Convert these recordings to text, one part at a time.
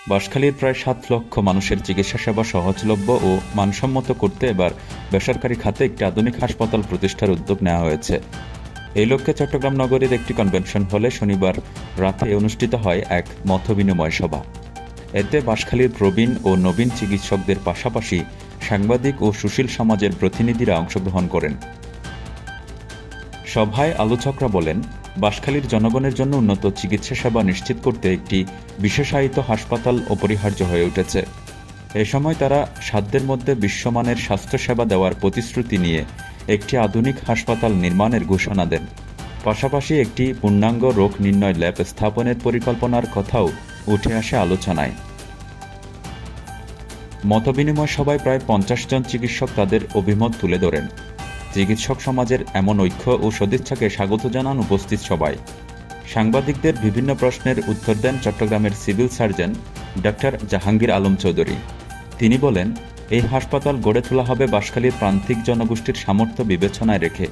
বাঁশখালীর প্রায় ৭ লক্ষ মানুষের চিকিৎসা সেবা সহজলভ্য ও মানসম্মত করতে এবার বেসরকারি খাতে একটি আধুনিক হাসপাতাল প্রতিষ্ঠার উদ্যোগ নেওয়া হয়েছে। এই লক্ষ্যে চট্টগ্রাম নগরীর একটি কনভেনশন হলে শনিবার রাতে অনুষ্ঠিত হয় এক মতবিনিময় সভা। এতে বাঁশখালীর প্রবীণ ও নবীন চিকিৎসকদের পাশাপাশি সাংবাদিক ও সুশীল সমাজের প্রতিনিধিরা অংশগ্রহণ করেন। সভায় আলোচকরা বলেন, বাঁশখালীর জনগণের জন্য উন্নত চিকিৎসা সেবা নিশ্চিত করতে একটি বিশেষায়িত হাসপাতাল অপরিহার্য হয়ে উঠেছে। এ সময় তারা সাধ্যের মধ্যে বিশ্বমানের স্বাস্থ্যসেবা দেওয়ার প্রতিশ্রুতি নিয়ে একটি আধুনিক হাসপাতাল নির্মাণের ঘোষণা দেন। পাশাপাশি একটি পূর্ণাঙ্গ রোগ নির্ণয় ল্যাব স্থাপনের পরিকল্পনার কথাও উঠে আসে আলোচনায়। মতবিনিময় সভায় প্রায় ৫০ জন চিকিৎসক তাদের অভিমত তুলে ধরেন। চিকিৎসক সমাজের এমন ঐক্য ও সদিচ্ছাকে স্বাগত জানান উপস্থিত সবাই। সাংবাদিকদের বিভিন্ন প্রশ্নের উত্তর দেন চট্টগ্রামের civil surgeon doctor Jahangir Alam Chowdhury. তিনি বলেন, এই হাসপাতাল গড়ে তোলা হবে বাঁশখালীর প্রান্তিক জনগোষ্ঠীর সামর্থ্য বিবেচনায় রেখে।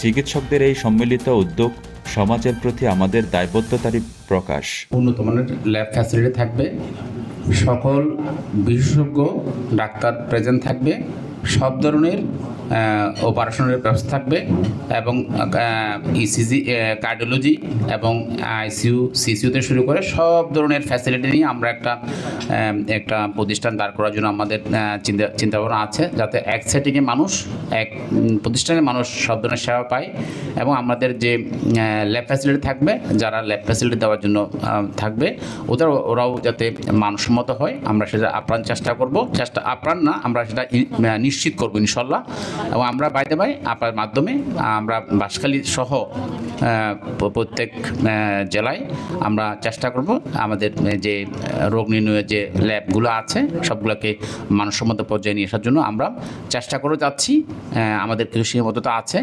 চিকিৎসকদের এই সম্মিলিত উদ্যোগ সমাজের প্রতি আমাদের দায়বদ্ধতারই প্রকাশ। উন্নত মানের ল্যাব ফ্যাসিলিটি থাকবে, সকল বিশেষজ্ঞ ডাক্তার প্রেজেন্ট থাকবে, সব ধরনের অপারেশনের ব্যবস্থা থাকবে এবং ইসিজি, কার্ডিওলজি এবং আইসিইউ, সিসিইউতে শুরু করে সব ধরনের ফ্যাসিলিটি নিয়ে আমরা একটা প্রতিষ্ঠান দাঁড় করার জন্য আমাদের চিন্তাভাবনা আছে, যাতে এক সেটিংয়ে মানুষ, এক প্রতিষ্ঠানে মানুষ সব ধরনের সেবা পায়। এবং আমাদের যে ল্যাব ফ্যাসিলিটি থাকবে, যারা ল্যাব ফ্যাসিলিটি দেওয়ার জন্য থাকবে ওরাও যাতে মানসম্মত হয়, আমরা সেটা আপ্রাণ চেষ্টা করব। আপ্রাণ না, আমরা সেটা নিশ্চিত করব ইনশাল্লাহ। এবং আমরা বাইরে আপনার মাধ্যমে আমরা বাঁশখালী সহ প্রত্যেক জেলায় আমরা চেষ্টা করব আমাদের যে রোগ নির্ণয়ের যে ল্যাবগুলো আছে সবগুলোকে মানসম্মত পর্যায়ে নিয়ে আসার জন্য আমরা চেষ্টা করে যাচ্ছি। আমাদের কিছু সীমাবদ্ধতা আছে,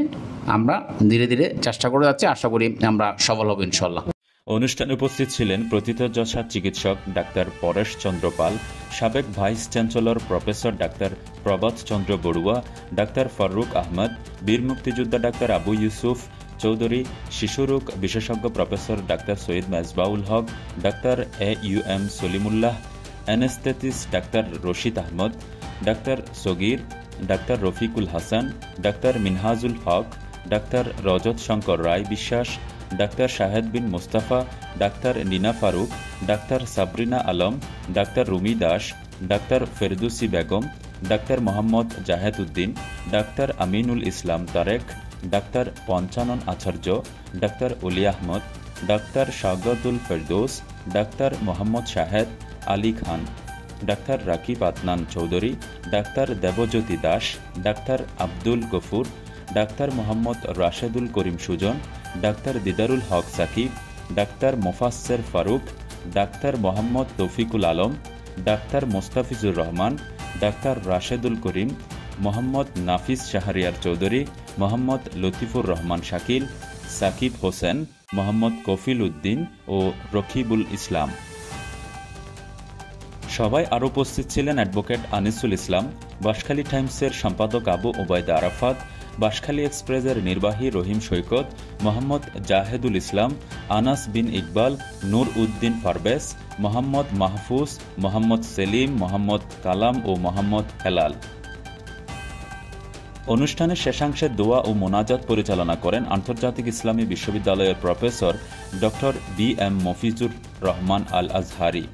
আমরা ধীরে ধীরে চেষ্টা করে যাচ্ছি, আশা করি আমরা সফল হব ইনশাল্লাহ। অনুষ্ঠানে উপস্থিত ছিলেন প্রথিতযশা চিকিৎসক ডাক্তার পরেশ চন্দ্র পাল, সাবেক vice chancellor professor doctor Prabhat Chandra Barua, doctor Faruk Ahmed, বীর মুক্তিযোদ্ধা ডাক্তার আবু ইউসুফ চৌধুরী, শিশুরোগ বিশেষজ্ঞ professor doctor Syed Mezbaul Haque, doctor AUM Salimullah, anaesthetist doctor Rashid Ahmed, doctor Sagir, doctor Rafiqul Hasan, doctor Minhajul Haque, doctor Rajat Shankar Roy Biswas, doctor Shahed Bin Mustafa, doctor Nina Faruk, doctor Sabrina Alam, doctor Rumi Das, doctor Ferdousi Begum, doctor Mohammad Zahed Uddin, doctor Aminul ইসলাম Tarique, doctor Panchanan Acharya, doctor Oli Ahmed, doctor Shagdul Ferdous, doctor Mohammad Shahed Ali Khan, doctor Rakib Adnan Chowdhury, doctor Debjyoti Das, doctor Abdul Gafur, doctor Mohammad Rashedul Karim Sujon, doctor Didarul Haque Sakib, doctor Mofasser Faruk, doctor Mohammad Toufiqul Alam, doctor Mustafizur Rahman, doctor Rashedul Karim, Mohammad Nafis Shahriar Chowdhury, Mohammad Latifur Rahman Shakil, Sakib Hossain, Mohammad Kafil Uddin ও রকিবুল ইসলাম। সবাই আরও উপস্থিত ছিলেন advocate Anisul ইসলাম, বাঁশখালী টাইমসের সম্পাদক আবু ওবায়দা আরাফাত, বাঁশখালী এক্সপ্রেসের নির্বাহী রহিম সৈকত, মোহাম্মদ জাহেদুল ইসলাম, আনাস বিন ইকবাল, নূর উদ্দিন পারভেজ, মোহাম্মদ মাহফুজ, মোহাম্মদ সেলিম, মোহাম্মদ কালাম ও মোহাম্মদ হেলাল। অনুষ্ঠানের শেষাংশে দোয়া ও মোনাজাত পরিচালনা করেন আন্তর্জাতিক ইসলামী বিশ্ববিদ্যালয়ের professor doctor BM Mofizur Rahman Al Azhari.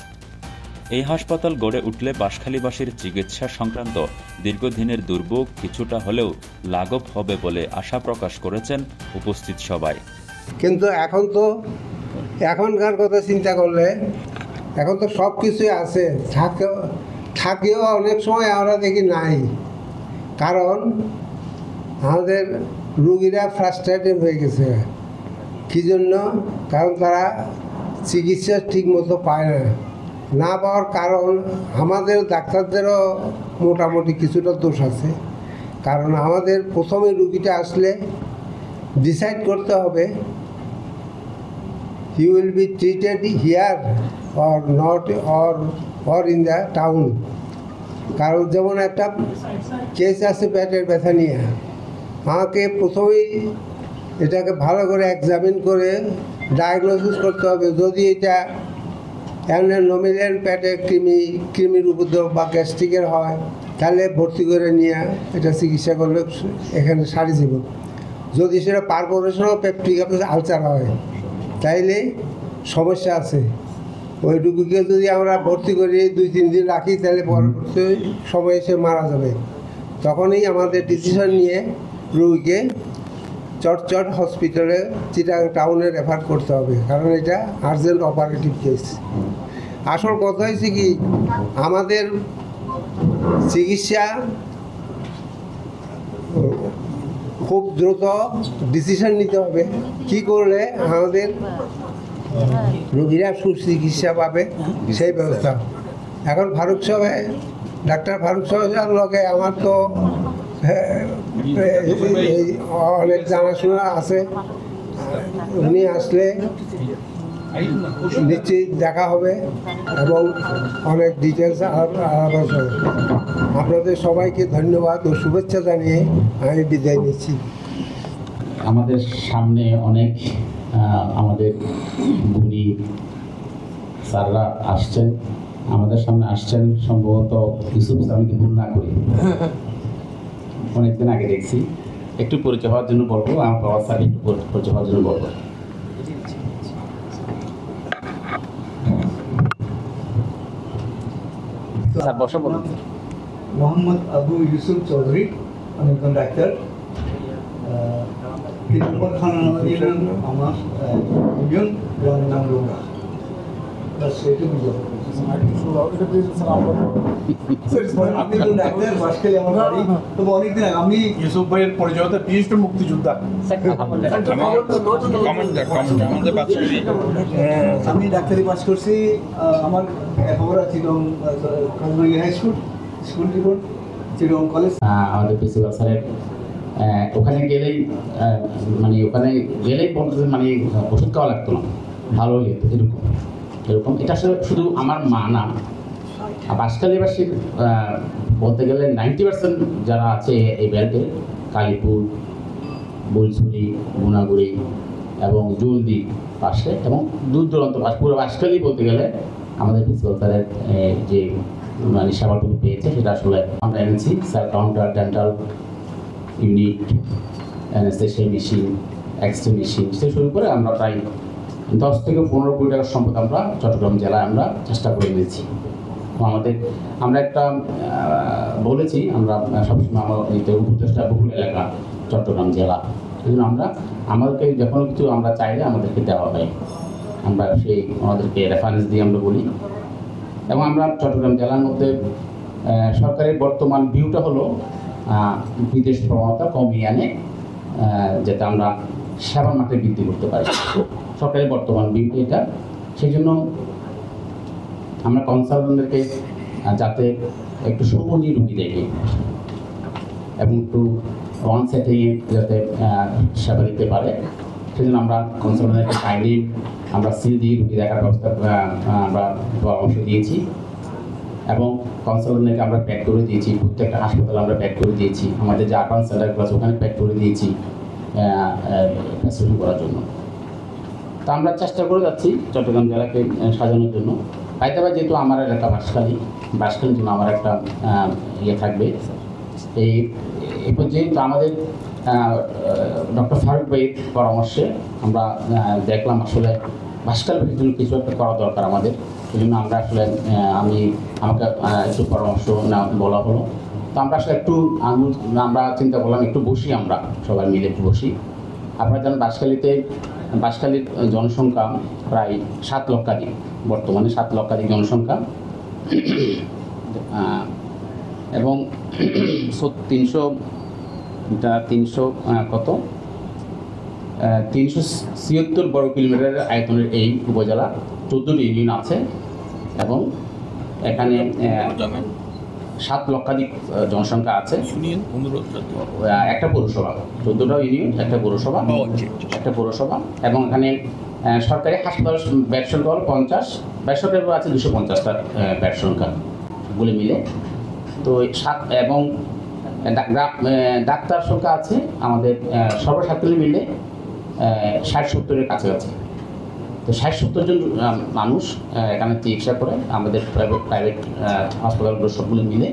এই হাসপাতাল গড়ে উঠলে বাঁশখালীবাসীর চিকিৎসা সংক্রান্ত দীর্ঘদিনের দুর্ভোগ কিছুটা হলেও লাঘব হবে বলে আশা প্রকাশ করেছেন উপস্থিত সবাই। কিন্তু এখনকার কথা চিন্তা করলে এখন তো সব কিছুই আছে, থাকেও অনেক সময় আমরা দেখি নাই, কারণ আমাদের রুগীরা ফ্রাস্ট্রেটেড হয়ে গেছে। কী জন্য? কারণ তারা চিকিৎসা ঠিক মতো পায় না পাওয়ার কারণ আমাদের ডাক্তারদেরও মোটামুটি কিছুটা দোষ আছে। কারণ আমাদের প্রথমে রুগীটা আসলে ডিসাইড করতে হবে he will be treated here or not or in the town. কারণ যেমন একটা কেস আছে পেটের ব্যথা নিয়ে, আমাকে প্রথমেই এটাকে ভালো করে এক্সামিন করে ডায়াগনোসিস করতে হবে। যদি এটা এমনি নমিনেন পেটে কৃমির উপদ্রব বা গ্যাস্ট্রিকের হয়, তাহলে ভর্তি করে নিয়ে এটা চিকিৎসা করলে এখানে সারি জীবন। যদি সেটা পারফোরেশন পেপটিক আলসার হয় তাইলে সমস্যা আছে। ওইটুকুকে যদি আমরা ভর্তি করি 2-3 দিন রাখি, তাহলে পরবর্তী সময়ে সে মারা যাবে। তখনই আমাদের ডিসিশন নিয়ে রোগীকে চট হসপিটালে চিটাগাং টাউনে রেফার করতে হবে, কারণ এটা আর্জেন্ট অপারেটিভ কেস। আসল কথা হয়েছে কি, আমাদের চিকিৎসা খুব দ্রুত ডিসিশন নিতে হবে কি করলে আমাদের রোগীরা সুচিকিৎসা পাবে, সেই ব্যবস্থা। এখন ডাক্তার ফারুক সাহেবের লগে আমার তো অনেক জানাশোনা আছে। উনি আসলে নিশ্চিত দেখা হবে এবং অনেক ডিটেলস আলাপ হবে। আপনাদের সবাইকে ধন্যবাদ ও শুভেচ্ছা জানিয়ে আমি বিদায় নিচ্ছি। আমাদের সামনে অনেক আমাদের গুণী স্যাররা আসছেন, আমাদের সামনে আসছেন সম্ভবত ইউসুফ স্যারকে ভুল না করি, অনেকদিন আগে দেখছি। একটু পরিচয় হওয়ার জন্য বলবো, আমার বাবা স্যার একটু পরিচয় হওয়ার জন্য বলবো। স্যার বসে বলুন। মোহাম্মদ আবু ইউসুফ চৌধুরী, আমি একজন ডাক্তার। খানা আমার ইউনিয়ন, গ্রামের নাম লোকা। আমি ইউসুফ ভাইয়ের পরিচয় বিশিষ্ট মুক্তিযোদ্ধা। আমি ডাক্তারি পাস করছি। আমার খবর আছে হাই স্কুল রিপোর্ট, চিরং কলেজ। আমাদের প্রিন্সিপাল স্যারের ওখানে গেলেই বলতে মানে ওষুধ খাওয়া লাগতো না, ভালো হয়ে যেত। এরকম এটা আসলে শুধু আমার মা না, বাঁশখালীবাসীর বলতে গেলে 90% যারা আছে এই বেল্টে, কালীপুর, বুলছুরি, গুনাগুড়ি এবং জলদি পাশে এবং দূর দূরান্ত পাশে পুরো বাঁশখালী বলতে গেলে আমাদের প্রিন্সিপাল স্যারের যে মানে সেবাটুকু পেয়েছে সেটা আসলে আমরা এনেছি। Sir counter, dental unit, anaesthesia machine, x-ray machine সে শুরু করে আমরা প্রায় 10 থেকে 15 কোটি টাকার সম্পদ আমরা চট্টগ্রাম জেলায় আমরা চেষ্টা করে নিয়েছি। আমরা একটা বলেছি, আমরা সবসময় আমার উপদেষ্টা বহুল এলাকা চট্টগ্রাম জেলা, এই জন্য আমাদেরকে যখন কিছু আমরা চাইলে আমাদেরকে দেওয়া হয়, আমরা আমাদেরকে রেফারেন্স দিয়ে আমরা বলি। এবং আমরা চট্টগ্রাম জেলার মধ্যে সরকারের বর্তমান ভিউটা হলো বিদেশ প্রবণতা কমিয়ে আনে, যাতে আমরা সেবার মাত্রা বৃদ্ধি করতে পারি। সরকারের বর্তমান ভিউটা এটা। সেই জন্য আমরা কনসালটেন্টদেরকে যাতে একটু সময় রুগী দেখি এবং একটু ওয়ান সেটিংয়ে যাতে সেবা দিতে পারে, সেই জন্য আমরা কনসালটেন্টদেরকে টাইমলি আমরা সিল দিয়ে রুগী দেখার ব্যবস্থা আমরা পরামর্শ দিয়েছি এবং কনসালটেন্টদেরকে আমরা প্যাক করে দিয়েছি। প্রত্যেকটা হাসপাতালে আমরা প্যাক করে দিয়েছি। আমাদের যে অ্যাডভান্স সেন্টারগুলো আছে ওখানে প্যাক করে দিয়েছি ফ্যাসিলিটি করার জন্য। তো আমরা চেষ্টা করে যাচ্ছি চট্টগ্রাম জেলাকে সাজানোর জন্য। হায়দ্রাবাদ যেহেতু আমার এলাকা বাঁশখালীর জন্য আমার একটা থাকবে। এই যেহেতু আমাদের ডক্টর ফারুক ভাইয়ের পরামর্শে আমরা দেখলাম আসলে বাঁশখালীর জন্য কিছু একটা করা দরকার আমাদের। এই জন্য আমরা আসলে আমাকে একটু পরামর্শ বলা হলো। তো আমরা আসলে আমরা চিন্তা করলাম একটু বসি, আমরা সবাই মিলে একটু বসি। আপনারা জানেন বাঁশখালীর জনসংখ্যা প্রায় 7 লক্ষাধিক, বর্তমানে 7 লক্ষাধিক জনসংখ্যা এবং 376 বর্গ কিলোমিটারের আয়তনের এই উপজেলা 14টি ইউনিয়ন আছে এবং এখানে 7 লক্ষাধিক জনসংখ্যা আছে। একটা পৌরসভা, 14টা ইউনিয়ন, একটা পৌরসভা এবং এখানে সরকারি হাসপাতাল বেড সংখ্যা হল 50, বেসরকারি আছে 250টা বেড সংখ্যা বলে মিলে। তো এবং ডাক্তার সংখ্যা আছে আমাদের সর্বসাধারণ মিলে 60-70-এর কাছাকাছি। তো 60-70 জন মানুষ এখানে চিকিৎসা করে আমাদের প্রাইভেট হাসপাতালগুলো সবগুলো মিলে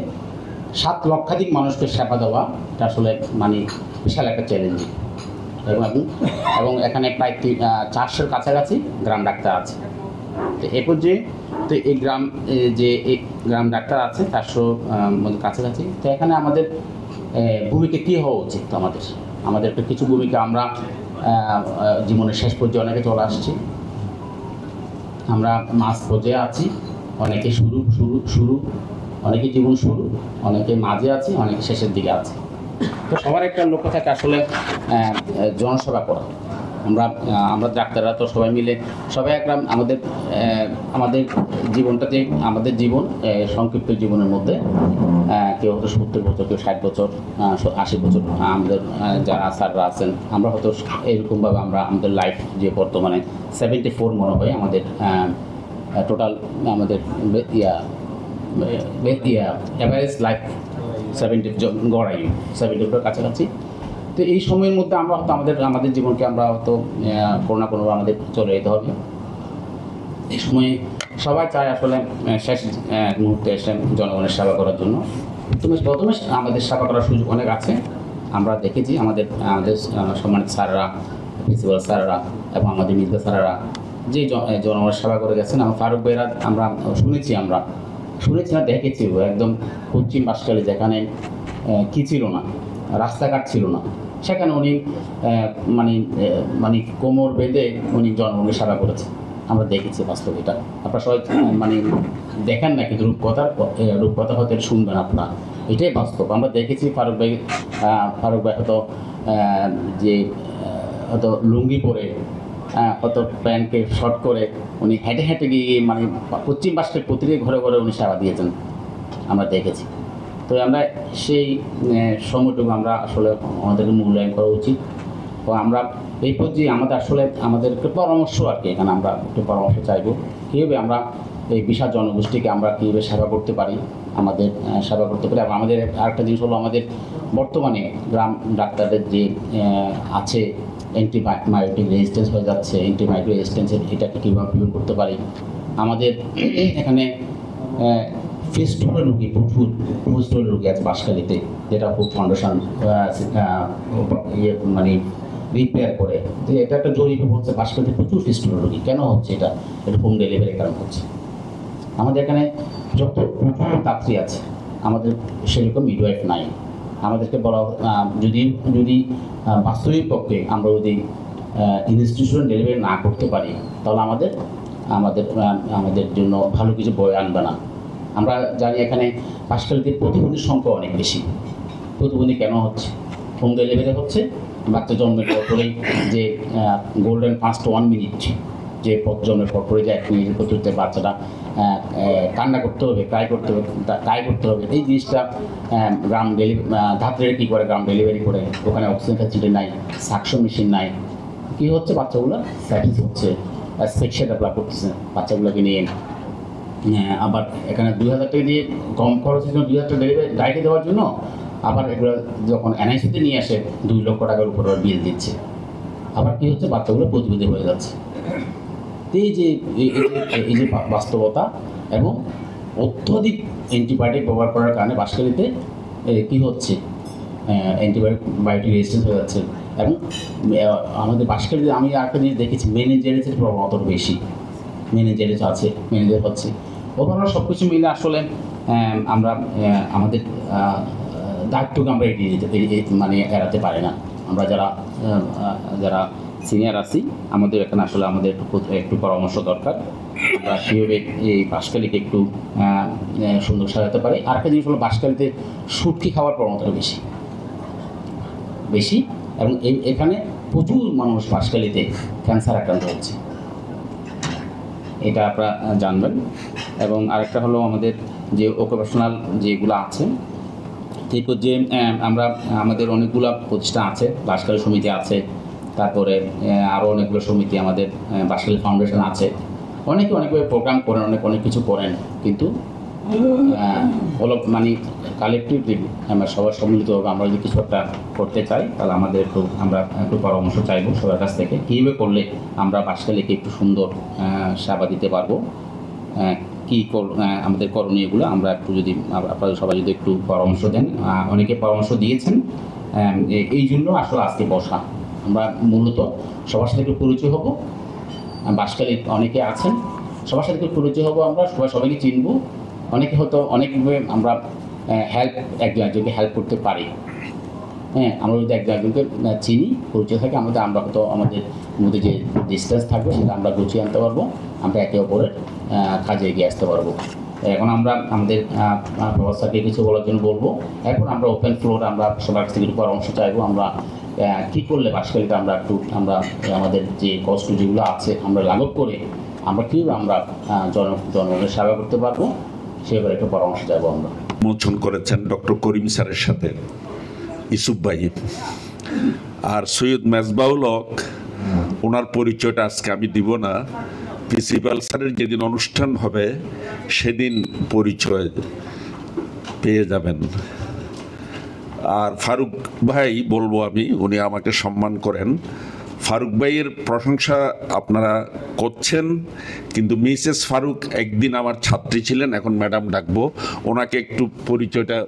7 লক্ষাধিক মানুষকে সেবা দেওয়া, এটা আসলে মানে বিশাল একটা চ্যালেঞ্জিং। এবং এখানে প্রায় 400-র কাছাকাছি গ্রাম ডাক্তার আছে। তো এ পর্যায়ে তো এই গ্রাম ডাক্তার আছে 400 কাছাকাছি। তো এখানে আমাদের ভূমিকা কী হওয়া উচিত? আমাদের কিছু ভূমিকা আমরা জীবনের শেষ পর্যায়ে অনেকে চলে আসছি, আমরা মাঝ পর্যায়ে আছি, অনেকে শুরু অনেকে জীবন শুরু, অনেকে মাঝে আছি, অনেকে শেষের দিকে আছে। তো সবার একটা লক্ষ্য থাকে আসলে জনসেবা করা। আমরা ডাক্তাররা তো সবাই মিলে একটা আমাদের জীবনটাতে আমাদের জীবন সংক্ষিপ্ত জীবনের মধ্যে কেউ হয়তো 70 বছর, কেউ 60 বছর, 80 বছর, আমাদের যারা স্যাররা আছেন আমরা হয়তো এরকমভাবে আমাদের লাইফ যে বর্তমানে 74 মনে হয় আমাদের টোটাল আমাদের অ্যাভারেজ লাইফ 70 গড়াই 70 কাছাকাছি। তো এই সময়ের মধ্যে আমরা হয়তো আমাদের জীবনকে আমরা হয়তো কোনো না কোনোভাবে আমাদের চলে যেতে হবে। এই সময়ে সবাই চায় আসলে শেষ মুহূর্তে এসে জনগণের সেবা করার জন্য। প্রথমে আমাদের সেবা করার সুযোগ অনেক আছে। আমরা দেখেছি আমাদের সম্মানিত স্যাররা, প্রিন্সিপাল স্যাররা এবং আমাদের মিডিয়া স্যাররা যে জনগণের সেবা করে গেছেন। আমার ফারুক ভাইরা আমরা শুনেছি না, দেখেছি একদম পশ্চিম বাঁশখালী যেখানে কী ছিল না, রাস্তাঘাট ছিল না, সেখানে উনি মানে কোমর বেঁধে উনি জনগণের সেবা করেছেন। আমরা দেখেছি বাস্তব এটা। আপনারা সবাই দেখেন না, কিন্তু রূপকথা হয়তো শুনবেন আপনারা, এটাই বাস্তব। আমরা দেখেছি ফারুক ভাই হয়তো হয়তো লুঙ্গি পরে হয়তো প্যান্টকে শর্ট করে উনি হেঁটে গিয়ে মানে পশ্চিম বাঁশখালীর প্রতিটি ঘরে উনি সেবা দিয়েছেন, আমরা দেখেছি। তো আমরা সেই সময়টুকু আমরা আসলে আমাদেরকে মূল্যায়ন করা উচিত। তো আমরা এই পর্যায়ে আমাদেরকে পরামর্শ আর কি, এখানে আমরা একটু পরামর্শ চাইব কীভাবে আমরা এই বিশাল জনগোষ্ঠীকে আমরা কীভাবে সেবা করতে পারি, এবং আমাদের আরেকটা জিনিস হলো আমাদের বর্তমানে গ্রাম ডাক্তারদের যে আছে অ্যান্টিবায়োটিক রেজিস্ট্যান্স হয়ে যাচ্ছে, অ্যান্টিবায়োটিক রেজিস্ট্যান্সের এটাকে কীভাবে প্রিভেন্ট করতে পারি। আমাদের এখানে ফেস্টুলার রোগী, প্রচুর ফেস্টুলার রোগী আছে বাঁশখালীতে, যেটা খুব ফাউন্ডেশন মানে রিপেয়ার করে। তো এটা একটা জরিপে বলছে বাঁশখালীতে প্রচুর ফেস্টুলার রোগী। কেন হচ্ছে এটা হোম ডেলিভারির কারণ হচ্ছে। আমাদের এখানে যত প্রচুর যাত্রী আছে, আমাদের সেরকম মিডওয়াইফ নাই। আমাদেরকে বলা যদি বাস্তবিক পক্ষে আমরা যদি ইনস্টিটিউশন ডেলিভারি না করতে পারি, তাহলে আমাদের জন্য ভালো কিছু বয়ে আনবে না। আমরা জানি এখানে বাঁশখালীতে প্রতিবন্ধীর সংখ্যা অনেক বেশি। প্রতিবন্ধী কেন হচ্ছে? হোম ডেলিভারি হচ্ছে, বাচ্চা জন্মের পর পরেই যে গোল্ডেন 5 to 1 মিনিট, যে জন্মের পর পরে যে 1 মিনিটের পদ্ধতিতে বাচ্চাটা কান্না করতে হবে, ক্রাই করতে হবে। এই জিনিসটা গ্রাম ধাত্রীরা কী করে, গ্রাম ডেলিভারি করে, ওখানে অক্সিজেন ফ্যাসিলিটি নাই, সাকশন মেশিন নাই। কী হচ্ছে? বাচ্চাগুলো স্যাটিস হচ্ছে, সেক্সে ডেভেলপ করতেছে বাচ্চাগুলোকে নিয়ে। আবার এখানে 2000 টাকা দিয়ে কম খরচের জন্য 2000 টাকা ডেলিভারি গাড়িতে দেওয়ার জন্য আবার এগুলো যখন এনআইসিতে নিয়ে আসে 2 লক্ষ টাকার উপর বিল দিচ্ছে। আবার কী হচ্ছে? বাচ্চাগুলো প্রতিবন্ধী হয়ে যাচ্ছে। এই যে বাস্তবতা এবং অত্যধিক অ্যান্টিবায়োটিক ব্যবহার করার কারণে বাঁশখালীতে কী হচ্ছে? অ্যান্টিবায়োটিক রেজিস্ট্যান্স হয়ে যাচ্ছে। এবং আমাদের বাঁশখালীতে আমি একটা জিনিস দেখেছি, মেনিনজাইটিসের প্রবণতা বেশি। মেনিনজাইটিস আছে, মেনিনজাইটিস হচ্ছে। ওভারঅল সব কিছু মিলে আসলে আমরা আমাদের দায়িত্বকে আমরা এড়াতে পারি না। আমরা যারা সিনিয়র আছি, আমাদের এখানে আসলে আমাদের একটু পরামর্শ দরকার। আমরা সেভাবে এই বাঁশখালীকে একটু সুন্দর সাজাতে পারি। আরেকটা জিনিস হলো বাঁশখালীতে শুটকি খাওয়ার প্রবণতাটা বেশি এবং এখানে প্রচুর মানুষ বাঁশখালীতে ক্যান্সার আক্রান্ত হচ্ছে, এটা আপনারা জানবেন। এবং আরেকটা হলো আমাদের যে অকুপেশনাল যেগুলো আছে, এরপর যে আমাদের অনেকগুলো প্রতিষ্ঠান আছে, বাঁশখালী সমিতি আছে, তারপরে আরও অনেকগুলো সমিতি, আমাদের বাঁশখালী ফাউন্ডেশন আছে। অনেকভাবে প্রোগ্রাম করেন, অনেক কিছু করেন, কিন্তু হলো মানে কালেকটিভলি আমরা সবার সম্মিলিতভাবে আমরা যদি কিছু একটা করতে চাই তাহলে আমাদের আমরা একটু পরামর্শ চাইবো সবার কাছ থেকে কীভাবে করলে আমরা বাঁশখালীকে একটু সুন্দর সেবা দিতে পারবো, কী আমাদের করণীয়গুলো আমরা একটু যদি আপনাদের সবাই যদি একটু পরামর্শ দেন। অনেকে পরামর্শ দিয়েছেন, এই জন্য আসলে আজকে বসা। আমরা মূলত সবার সাথে একটু পরিচয় হব, বাঁশখালী অনেকে আছেন, সবার সাথে একটু পরিচয় হব, আমরা সবাইকে চিনব। অনেকে হয়তো অনেকভাবে আমরা একজনকে হেল্প করতে পারি। আমরা যদি একজনকে চিনি, পরিচয় থাকে আমরা হয়তো আমাদের মধ্যে যে ডিস্টেন্স থাকবে সেটা আমরা গুছিয়ে আনতে পারবো, আমরা একে অপরের কাজে এগিয়ে আসতে পারবো। এখন আমরা আমাদের ব্যবস্থাকে কিছু বলার জন্য বলবো। এখন আমরা ওপেন ফ্লোর, আমরা সবার কাছ থেকে একটু পরামর্শ চাইবো। আমরা কী করলে বাঁশখালীতে আমরা আমাদের যে কষ্ট যেগুলো আছে আমরা লাঘব করে আমরা কীভাবে আমরা জনগণের সেবা করতে পারবো সেভাবে একটু পরামর্শ চাইবো। আমরা মোচন করেছেন ডক্টর করিম স্যারের সাথে ইউসুফ ভাই আর সৈয়দ মেজবাউল হক, ওনার পরিচয়টা আজকে আমি দিব না। প্রিন্সিপাল স্যারের যেদিন অনুষ্ঠান হবে সেদিন পরিচয় পেয়ে যাবেন। আর ফারুক ভাই বলবো আমি, উনি আমাকে সম্মান করেন। ফারুক ভাইয়ের প্রশংসা আপনারা করছেন, কিন্তু মিসেস ফারুক একদিন আমার ছাত্রী ছিলেন, এখন ম্যাডাম ডাকবো, ওনাকে একটু পরিচয়টা।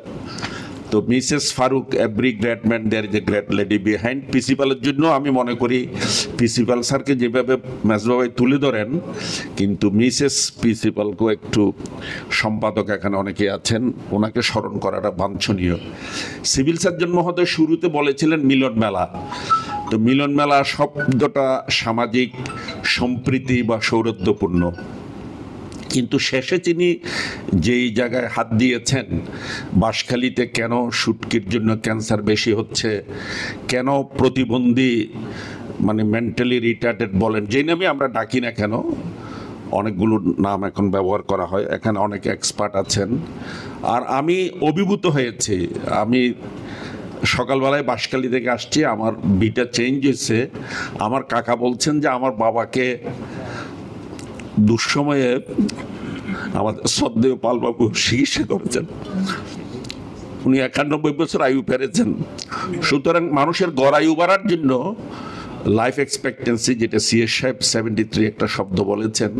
তো Mrs Farooq, every great man there is a great lady behind. প্রিন্সিপালের জন্য আমি মনে করি প্রিন্সিপাল স্যারকে যেভাবে মেজবাবাই তুলে ধরেন, কিন্তু মিসেস প্রিন্সিপালকেও একটু, সম্পাদক এখানে অনেকে আছেন, ওনাকে স্মরণ করাটা বাঞ্ছনীয়। সিভিল সার্জন মহোদয় শুরুতে বলেছিলেন মিলন মেলা। তো মিলন মেলা শব্দটা সামাজিক সম্প্রীতি বা সৌহার্দ্যপূর্ণ, কিন্তু শেষে তিনি যেই জায়গায় হাত দিয়েছেন, বাঁশখালীতে কেন শুটকির জন্য ক্যান্সার বেশি হচ্ছে, কেন প্রতিবন্ধী মানে মেন্টালি রিটার্ডেড বলেন, যেই নামে আমরা ডাকি না কেন, অনেকগুলো নাম এখন ব্যবহার করা হয়, এখানে অনেক এক্সপার্ট আছেন। আর আমি অভিভূত হয়েছি। আমি সকালবেলায় বাঁশখালী থেকে আসছি, আমার বিটা চেঞ্জ হয়েছে। আমার কাকা বলছেন যে আমার বাবাকে দুঃসময়ে আমাদের শ্রদ্ধেয় পালবাবু চিকিৎসা করেছেন, উনি 91 বছর আয়ু পেরেছেন। সুতরাং মানুষের গড় আয়ু বাড়ার জন্য লাইফ এক্সপেক্টেন্সি, যেটা সিএস সাহেব 73 একটা শব্দ বলেছেন,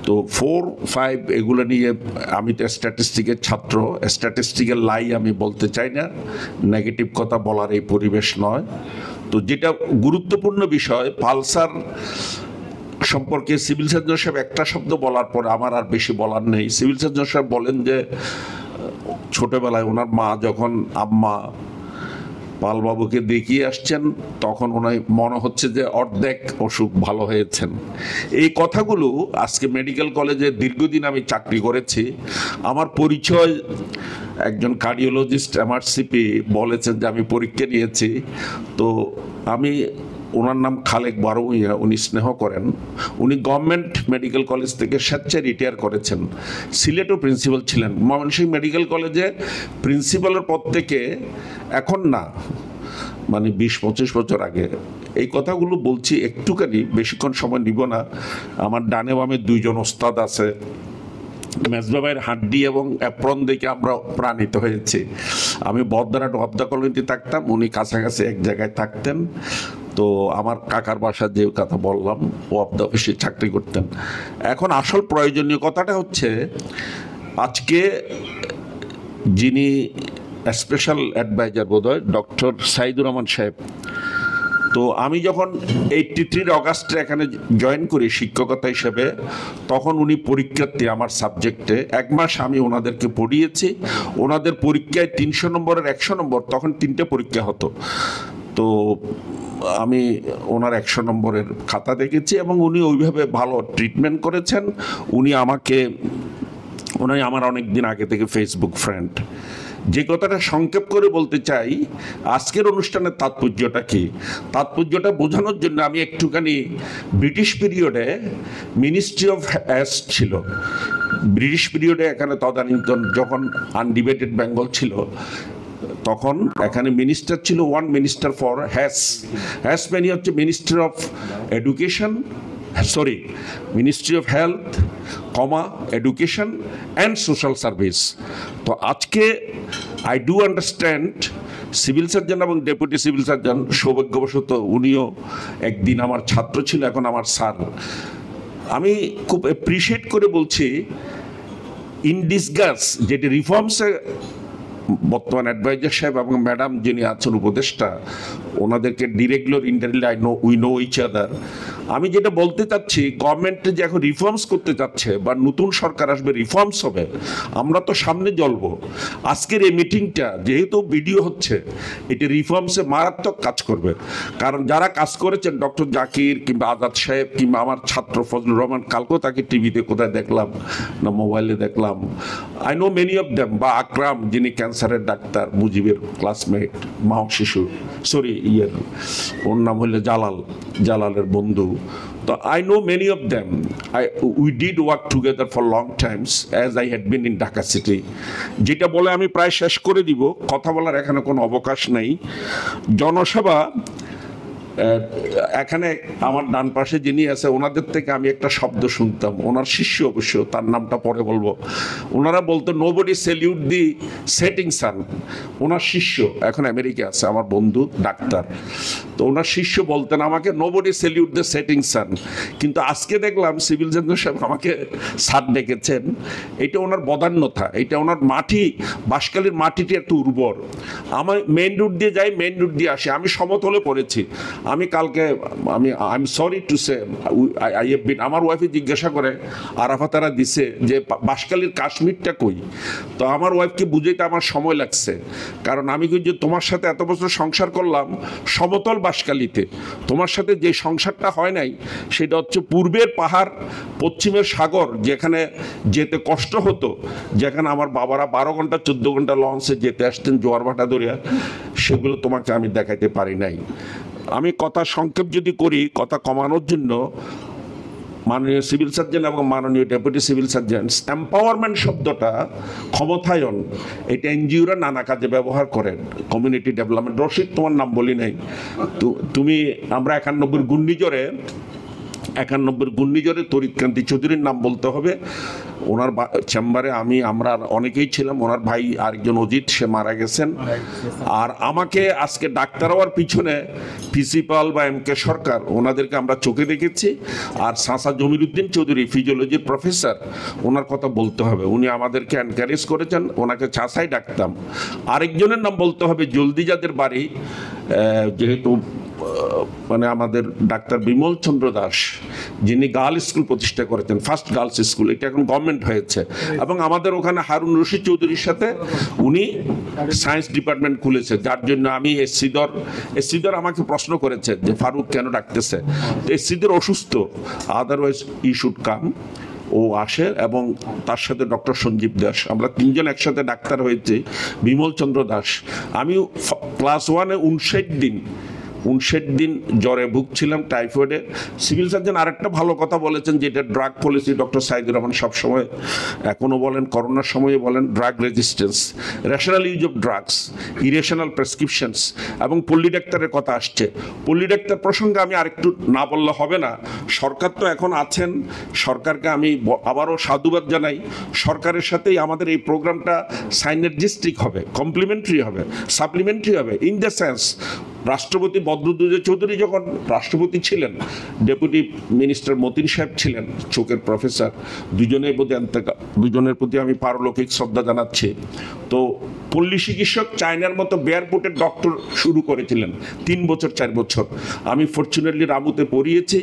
তো 4-5 এগুলো নিয়ে, আমি তো স্ট্যাটিস্টিকের ছাত্র, স্ট্যাটিস্টিকের লাই আমি বলতে চাই না, নেগেটিভ কথা বলার এই পরিবেশ নয়। তো যেটা গুরুত্বপূর্ণ বিষয়, পালসার সম্পর্কে সিভিল সার্জন সাহেব একটা শব্দ বলার পর আমার আর বেশি বলার নেই। সিভিল সার্জন সাহেব বলেন যে ছোটবেলায় ওনার মা যখন আম্মা পালবাবুকে দেখিয়ে আসছেন, তখন ওনার মনে হচ্ছে যে অর্ধেক অসুখ ভালো হয়েছেন। এই কথাগুলো আজকে মেডিকেল কলেজে দীর্ঘদিন আমি চাকরি করেছি, আমার পরিচয় একজন কার্ডিওলজিস্ট এমআরসিপি বলেছেন যে আমি পরীক্ষা নিয়েছি। তো আমি, ওনার নাম খালেক বারোইয়া, উনি স্নেহ করেন, উনি গভর্নমেন্ট মেডিকেল কলেজ থেকে স্বেচ্ছায় রিটায়ার করেছেন, সিলেটও প্রিন্সিপাল ছিলেন। ময়মনসিংহ মেডিকেল কলেজে প্রিন্সিপালের পদ থেকে এখন না, মানে 20-25 বছর আগে। এই কথাগুলো বলছি একটুখানি, বেশিক্ষণ সময় নিব না। আমার ডানে বামে 2 জন ওস্তাদ আছে। মেজবাবাইয়ের হাড্ডি এবং অ্যাপ্রন দেখে আমরা প্রাণিত হয়েছি। আমি বদরাট ওয়াবদা কলোনিতে থাকতাম, উনি কাছাকাছি এক জায়গায় থাকতেন। তো আমার কাকার বাসা যে কথা বললাম, ওয়াবদা অফিসে চাকরি করতেন। এখন আসল প্রয়োজনীয় কথাটা হচ্ছে, আজকে যিনি স্পেশাল অ্যাডভাইজার বোধহয় ডক্টর সাইদুর রহমান সাহেব, তো আমি যখন 83 অগাস্টে এখানে জয়েন করি শিক্ষকতা হিসেবে, তখন উনি পরীক্ষার্থী আমার সাবজেক্টে। 1 মাস আমি ওনাদেরকে পড়িয়েছি। ওনাদের পরীক্ষায় 300 নম্বরের 100 নম্বর, তখন 3টে পরীক্ষা হতো। তো আমি ওনার 100 নম্বরের খাতা দেখেছি এবং উনি ওইভাবে ভালো ট্রিটমেন্ট করেছেন। উনি আমার অনেক দিন আগে থেকে ফেসবুক ফ্রেন্ড। যে কথাটা সংক্ষেপ করে বলতে চাই, আজকের অনুষ্ঠানের তাৎপর্যটা কি, তাৎপর্যটা বোঝানোর জন্য আমি একটুখানি ব্রিটিশ পিরিয়ডে মিনিস্ট্রি অফ হেলথ ছিল। ব্রিটিশ পিরিয়ডে এখানে তদানীন্তন যখন আনডিবেটেড বেঙ্গল ছিল, তখন এখানে মিনিস্টার ছিল, 1 মিনিস্টার ফর হ্যাস মানে হচ্ছে minister of education, ministry of health, education and social service. তো আজকে I do understand civil surgeon এবং ডেপুটি সিভিল সার্জন, সৌভাগ্যবশত উনিও একদিন আমার ছাত্র ছিল, এখন আমার স্যার। আমি খুব অ্যাপ্রিসিয়েট করে বলছি, ইন ডিসগাস যেটি রিফর্মসে বর্তমান অ্যাডভাইজার সাহেব এবং ম্যাডাম যিনি আছেন উপদেষ্টা, ওনাদেরকে directly indirectly we know each other. আমি যেটা বলতে চাচ্ছি, গভর্নমেন্টে যে এখন রিফর্মস করতে যাচ্ছে বা নতুন সরকার আসবে, রিফর্মস হবে, আমরা তো সামনে জ্বলব। আজকের এই মিটিংটা যেহেতু ভিডিও হচ্ছে, এটি রিফর্মসে মারাত্মক কাজ করবে। কারণ যারা কাজ করেছেন, ডক্টর জাকির কিংবা আজাদ সাহেব কিংবা আমার ছাত্র ফজলুর রহমান, কালকেও তাকে টিভিতে কোথায় দেখলাম না মোবাইলে দেখলাম, I know many of them, বা আকরাম যিনি ক্যান্সারের ডাক্তার, মুজিবের ক্লাসমেট, মা শিশু, ওর নাম হইলে জালালের বন্ধু। তো I know many of them. We did work together for long times as I had been in Dhaka city. যেটা বলে আমি প্রায় শেষ করে দিব, কথা বলার এখানে কোনো অবকাশ নেই। জনসেবা, এখানে আমার ডান পাশে যিনি আছে, ওনাদের থেকে আমি একটা শব্দ শুনতাম, ওনার শিষ্য অবশ্য, তার নামটা পরে বলবো। ওনারা বলতো নোবডি সেলিউট দি সেটিং সান। ওনার শিষ্য এখন আমেরিকা আছে, আমার বন্ধু ডাক্তার। তো ওনার শিষ্য বলতেন আমাকে নোবডি সেলিউট দ্য সেটিং সান। কিন্তু আজকে দেখলাম সিভিল সার্জন সাহেব আমাকে স্যার ডেকেছেন। এটা ওনার বদান্যতা, এটা ওনার মাটি, বাঁশখালীর মাটিটি একটু উর্বর। আমি মেইন রুট দিয়ে যাই, মেইন রুট দিয়ে আসি, আমি সমতলে পড়েছি। আমি কালকে I am sorry to say I have been, আমার ওয়াইফে জিজ্ঞাসা করে আরাফাতারা দিছে যে বাঁশখালীর কাশ্মীরটা কই। তো আমার ওয়াইফকে বুঝাইতে আমার সময় লাগছে, কারণ আমি যে তোমার সাথে এত বছর সংসার করলাম সমতল বাঁশখালীতে, তোমার সাথে যে সংসারটা হয় নাই সেটা হচ্ছে পূর্বের পাহাড়, পশ্চিমের সাগর, যেখানে যেতে কষ্ট হতো, যেখানে আমার বাবারা 12 ঘন্টা 14 ঘন্টা লঞ্চে যেতে আসতেন জোয়ার ভাটা দরিয়া, সেগুলো তোমাকে আমি দেখাইতে পারি নাই। আমি কথা সংক্ষেপ যদি করি, কথা কমানোর জন্য মাননীয় সিভিল সার্জন এবং মাননীয় ডেপুটি সিভিল সার্জন, এম্পাওয়ারমেন্ট শব্দটা, ক্ষমতায়ন, এটা এনজিওরা নানা কাজে ব্যবহার করেন। কমিউনিটি ডেভেলপমেন্ট, রশিদ তোমার নাম বলি নাই, তুমি আমরা 91 ঘূর্ণিঝড়ে তরিৎকান্তি চৌধুরীর নাম বলতে হবে। ওনার চেম্বারে আমরা অনেকেই ছিলাম, ওনার ভাই আরেকজন অজিত, সে মারা গেছেন। আর আমাকে আজকে ডাক্তার হওয়ার পিছনে প্রিন্সিপাল বা MK সরকার, ওনাদেরকে আমরা চোখে দেখেছি। আর সাসা জমিরুদ্দিন চৌধুরী, ফিজিওলজির প্রফেসর, ওনার কথা বলতে হবে, উনি আমাদেরকে এনকারেজ করেছেন, ওনাকে চাষাই ডাকতাম। আরেকজনের নাম বলতে হবে জলদি, যাদের বাড়ি, যেহেতু মানে আমাদের ডাক্তার বিমল চন্দ্র দাস, যিনি গার্লস স্কুল প্রতিষ্ঠা করেছেন, ফার্স্ট গার্লস স্কুল, এটা এখন গভর্নমেন্ট হয়েছে। এবং আমাদের ওখানে হারুন রশিদ চৌধুরীর সাথে উনি সায়েন্স ডিপার্টমেন্ট খুলেছে, যার জন্য আমি এসিদর আমাকে প্রশ্ন করেছে যে ফারুক কেন ডাকতেছে। তো এসিদর অসুস্থ, আদারওয়াইজ ই শুড কাম। ও আসে এবং তার সাথে ডক্টর সঞ্জীব দাস, আমরা তিনজন একসাথে ডাক্তার হয়েছি। বিমল চন্দ্র দাস, আমি ক্লাস 1-এ 59 দিন জ্বরে ভুগছিলাম, টাইফয়েডে। সিভিল সার্জন আরেকটা ভালো কথা বলেছেন, যেটা drug policy, doctor Saidur Rahman সবসময় এখনও বলেন, করোনার সময়ে বলেন, drug resistance, rational use of drugs, irrational prescriptions, এবং পল্লী ডাক্তারের কথা আসছে। পল্লী ডাক্তার প্রসঙ্গে আমি আরেকটু না বললে হবে না। সরকার তো এখন আছেন, সরকারকে আমি আবারও সাধুবাদ জানাই। সরকারের সাথেই আমাদের এই প্রোগ্রামটা সাইনার্জিস্টিক হবে, কমপ্লিমেন্টারি হবে, সাপ্লিমেন্টারি হবে। ইন দ্য সেন্স, রাষ্ট্রপতি বদরুদ্দোজা চৌধুরী যখন রাষ্ট্রপতি ছিলেন, ডেপুটি মিনিস্টার মতিন সাহেব ছিলেন, চোখের প্রফেসর, দুজনের প্রতি আমি পারলৌকিক শ্রদ্ধা জানাচ্ছি। তো পল্লী চিকিৎসক চায়নার মতো বেয়ারপুটের ডক্টর শুরু করেছিলেন 3 বছর 4 বছর। আমি ফরচুনেটলি রামুতে পড়িয়েছি,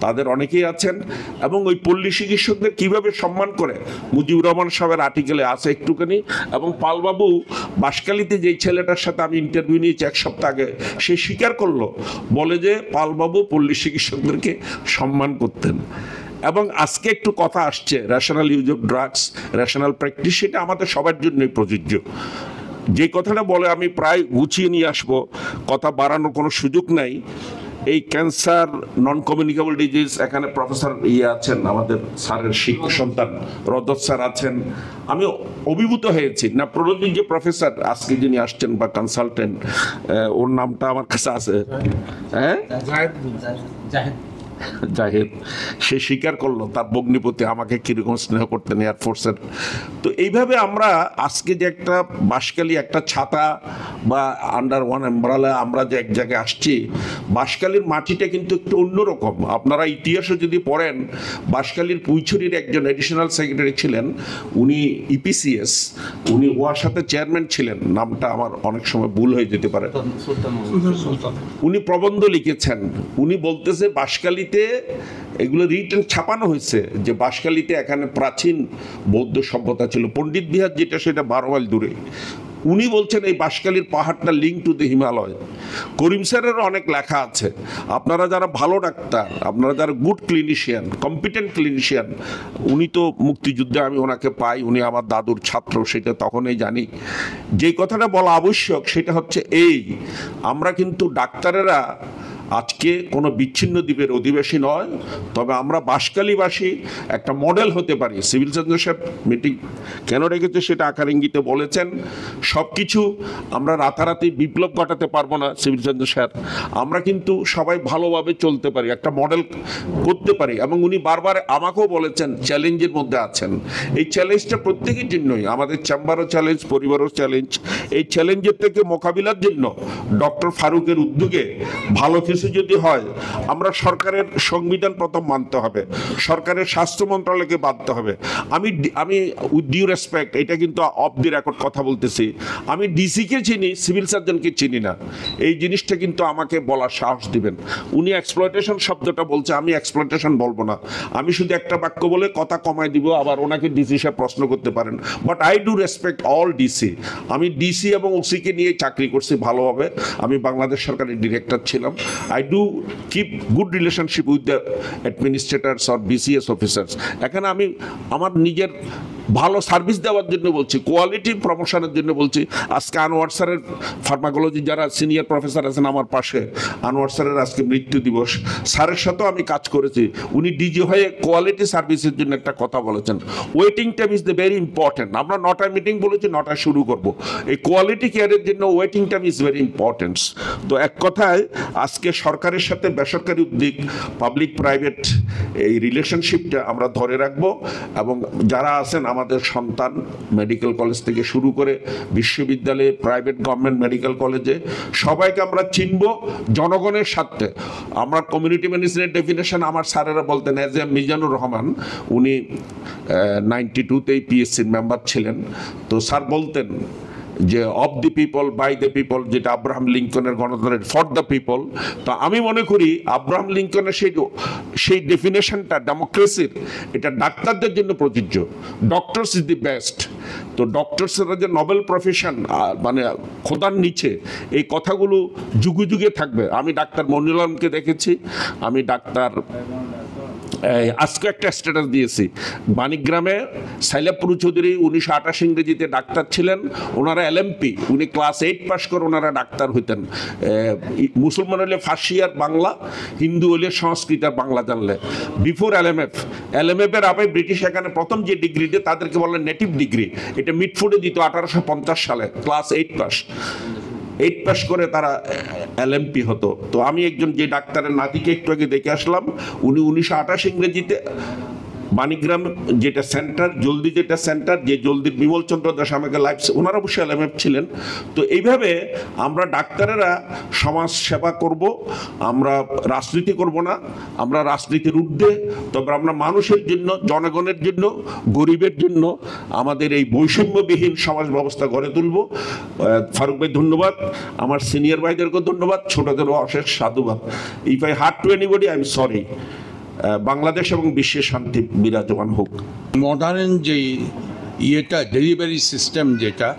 তাদের অনেকেই আছেন। এবং ওই পল্লী চিকিৎসকদের কীভাবে সম্মান করে মুজিবুর রহমান সাহেবের আর্টিকেলে আছে একটুখানি। এবং পালবাবু বাঁশখালীতে যেই ছেলেটার সাথে আমি ইন্টারভিউ নিয়েছি 1 সপ্তাহ আগে, সে স্বীকার করলো, বলে যে পালবাবু পল্লী চিকিৎসকদেরকে সম্মান করতেন। এবং আজকে একটু কথা আসছে rational use of drugs, rational practice, সেটা আমাদের সবার জন্যই প্রযোজ্য। যে কথাটা বলে আমি প্রায় গুছিয়ে নিয়ে আসবো, কথা বাড়ানোর কোনো সুযোগ নাই। এই ক্যান্সার, নন কমিউনিকেবল ডিজিজ, এখানে প্রফেসর আছেন, আমাদের স্যারের সন্তান রজত স্যার আছেন। আমি অভিভূত হয়েছি, না প্রণজিৎ যে প্রফেসর আজকে যিনি আসছেন বা কনসালটেন্ট, ওর নামটা আমার কাছে আছে, হ্যাঁ জাহিদ, সে স্বীকার করলো তার ভগ্নিপতি আমাকে কীরকম স্নেহ করতেন এয়ারফোর্সের। তো এইভাবে আমরা আজকে যে একটা বাঁশখালী একটা ছাতা বা আন্ডার ওয়ান আমব্রেলা আমরা যে এক জায়গায় আসছি, বাঁশখালীর মাটিটা কিন্তু একটু অন্যরকম। আপনারা ইতিহাসে যদি পড়েন, বাঁশখালীর পুইছড়ির একজন এডিশনাল সেক্রেটারি ছিলেন, উনি ইপিসিএস, উনি ওয়ার সাথে চেয়ারম্যান ছিলেন, নামটা আমার অনেক সময় ভুল হয়ে যেতে পারে। উনি প্রবন্ধ লিখেছেন, উনি বলতেছে বাঁশখালীতে এগুলো রিটেন ছাপানো হয়েছে যে বাঁশখালীতে এখানে প্রাচীন বৌদ্ধ সভ্যতা ছিল। পণ্ডিত বিহার যেটা সেটা 12 মাইল দূরে। উনি বলছেন এই বাঁশখালীর পাহাড়টা লিঙ্ক টু দ্য হিমালয়। করিম স্যারেরও অনেক লেখা আছে। আপনারা যারা ভালো ডাক্তার, আপনারা যারা গুড ক্লিনিশিয়ান, কম্পিটেন্ট ক্লিনিশিয়ান, উনি তো মুক্তিযুদ্ধে আমি ওনাকে পাই, উনি আমার দাদুর ছাত্র, সেটা তখনই জানি। যেই কথাটা বলা আবশ্যক সেটা হচ্ছে এই, আমরা কিন্তু ডাক্তারেরা আজকে কোনো বিচ্ছিন্ন দ্বীপের অধিবাসী নয়, তবে আমরা বাঁশখালীবাসী একটা মডেল হতে পারি। সিভিল সার্জন সাহেব মিটিং কেন রেখেছে সেটা আকার ইঙ্গিতে বলেছেন। সব কিছু আমরা রাতারাতি বিপ্লব ঘটাতে পারবো না সিভিল সার্জন সাহেব, আমরা কিন্তু সবাই ভালোভাবে চলতে পারি, একটা মডেল করতে পারি। এবং উনি বারবার আমাকেও বলেছেন চ্যালেঞ্জের মধ্যে আছেন। এই চ্যালেঞ্জটা প্রত্যেকের জন্যই, আমাদের চেম্বারও চ্যালেঞ্জ, পরিবারও চ্যালেঞ্জ। এই চ্যালেঞ্জের থেকে মোকাবিলার জন্য ডক্টর ফারুকের উদ্যোগে ভালো কিছু যদি হয়, আমরা সরকারের সংবিধান প্রথম মানতে হবে, সরকারের স্বাস্থ্য মন্ত্রণালয়কে বাঁধতে হবে। আমি উইথ ডিউ রেসপেক্ট, এটা কিন্তু অফ দি রেকর্ড কথা বলতেছি, আমি ডিসিকে চিনি, সিভিল সার্জনকে চিনি না। এই জিনিসটা কিন্তু আমাকে বলার সাহস দিবেন। উনি এক্সপ্লয়টেশন শব্দটা বলছে, আমি এক্সপ্লয়টেশন বলবো না, আমি শুধু একটা বাক্য বলে কথা কমায় দিব, আবার ওনাকে ডিসি সাহেব প্রশ্ন করতে পারেন। But I do respect all DC. আমি ডিসি এবং ওসিকে নিয়ে চাকরি করছি ভালোভাবে, আমি বাংলাদেশ সরকারের ডিরেক্টর ছিলাম। I do keep good relationship with the administrators or BCS officers. এখানে আমি আমার নিজের ভালো সার্ভিস দেওয়ার জন্য বলছি, কোয়ালিটি প্রমোশনের জন্য বলছি। আজকে আনোয়ার স্যারের ফার্মাকোলজি যারা সিনিয়র প্রফেসর আছেন আমার পাশে, আনোয়ার স্যারের আজকে মৃত্যু দিবস, স্যারের সাথেও আমি কাজ করেছি। উনি ডিজি হয়ে কোয়ালিটি সার্ভিসের জন্য একটা কথা বলেছেন, waiting time is the very important. আমরা 9টায় মিটিং বলেছি, 9টায় শুরু করব। এই কোয়ালিটি কেয়ারের জন্য waiting time is very important. তো এক কথায় আজকে সরকারের সাথে বেসরকারি উদ্যোগ, পাবলিক প্রাইভেট এই রিলেশনশিপটা আমরা ধরে রাখবো। এবং যারা আছেন আমাদের সন্তান, মেডিকেল কলেজ থেকে শুরু করে বিশ্ববিদ্যালয়ে, প্রাইভেট গভর্নমেন্ট মেডিকেল কলেজে, সবাইকে আমরা চিনব জনগণের স্বার্থে। আমরা কমিউনিটি মেডিসিনের ডেফিনেশন আমার স্যারেরা বলতেন, এজ এ মিজানুর রহমান, উনি 92তেই পিএসসির মেম্বার ছিলেন। তো স্যার বলতেন যে of the people, by the people, যেটা আব্রাহাম লিঙ্কনের গণতন্ত্রের ফর দ্য পিপল। তো আমি মনে করি আব্রাহাম লিঙ্কনের সেই ডেফিনেশনটা ডেমোক্রেসির, এটা ডাক্তারদের জন্য প্রযোজ্য। Doctors is the best. তো ডক্টরসেরা যে নোবেল প্রফেশন, মানে খোদার নিচে, এই কথাগুলো যুগে যুগে থাকবে। আমি ডাক্তার মনিরুল আলমকে দেখেছি, আমি ডাক্তার আজকে একটা স্ট্যাটাস দিয়েছি, মানিকগ্রামে সাইলাপুর চৌধুরী 1928 ইংরেজিতে ডাক্তার ছিলেন, ওনারা এলএমপি, উনি ক্লাস 8 পাস করে ওনারা ডাক্তার হইতেন। মুসলমান হলে ফার্সি আর বাংলা, হিন্দু হলে সংস্কৃত আর বাংলা জানলে। বিফোর এলএমএফের আগে ব্রিটিশ এখানে প্রথম যে ডিগ্রি দিয়ে তাদেরকে বললেন নেটিভ ডিগ্রি, এটা মিডফুডে দিত 1850 সালে, ক্লাস 8 পাস করে তারা এলএমপি হতো। তো আমি একজন যে ডাক্তারের নাতিকে একটু আগে দেখে আসলাম, উনি 1928 ইংরেজিতে মানিকগ্রাম যেটা সেন্টার, জলদি যেটা সেন্টার, যে জলদির বিমল চন্দ্র দাস আমাকে লাইফ, ওনারা অবশ্যই এলএমএফ ছিলেন। তো এইভাবে আমরা ডাক্তারেরা সমাজ সেবা করব, আমরা রাজনীতি করব না, আমরা রাজনীতির ঊর্ধ্বে, তবে আমরা মানুষের জন্য, জনগণের জন্য, গরিবের জন্য আমাদের এই বৈষম্যবিহীন সমাজ ব্যবস্থা গড়ে তুলব। ফারুক ভাই ধন্যবাদ, আমার সিনিয়র ভাইদেরকেও ধন্যবাদ, ছোটদেরও অশেষ সাধুবাদ। If I hurt two anybody, I am sorry. Bangladesh এবং বিশ্বে শান্তি বিরাজমান হোক। মডার্ন যে ডেলিভারি সিস্টেম যেটা,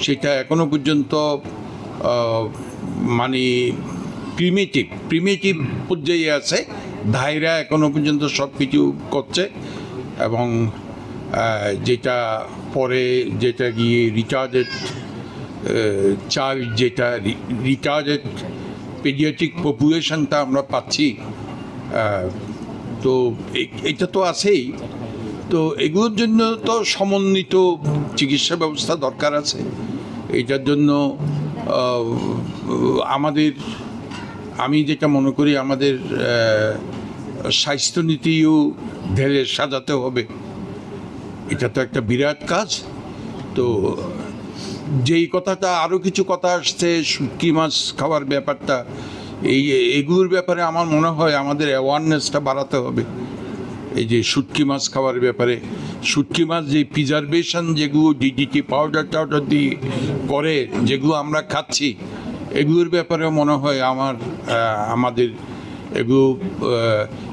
সেটা এখনো পর্যন্ত মানে প্রিমিটিভ পর্যায়ে আছে। ধাইরা এখনো পর্যন্ত সব কিছু করছে, এবং যেটা পরে যেটা গিয়ে রিটার্ডেড চাইল্ড, যেটা রিটার্ডেড পেডিয়াট্রিক পপুলেশনটা আমরা পাচ্ছি, তো এটা তো আছেই। তো এগুলোর জন্য তো সমন্বিত চিকিৎসা ব্যবস্থা দরকার আছে। এটার জন্য আমি যেটা মনে করি, আমাদের স্বাস্থ্যনীতিও ঢেলে সাজাতে হবে। এটা তো একটা বিরাট কাজ। তো যেই কথাটা, আরও কিছু কথা আসছে, শুটকি মাছ খাওয়ার ব্যাপারটা, এগুলোর ব্যাপারে আমার মনে হয় আমাদের অ্যাওয়ারনেসটা বাড়াতে হবে। এই যে শুটকি মাছ খাওয়ার ব্যাপারে, শুটকি মাছ যে প্রিজারভেশন যেগুলো ডিডিটি পাউডার টাউডার দিয়ে করে, যেগুলো আমরা খাচ্ছি, এগুলোর ব্যাপারে মনে হয় আমাদের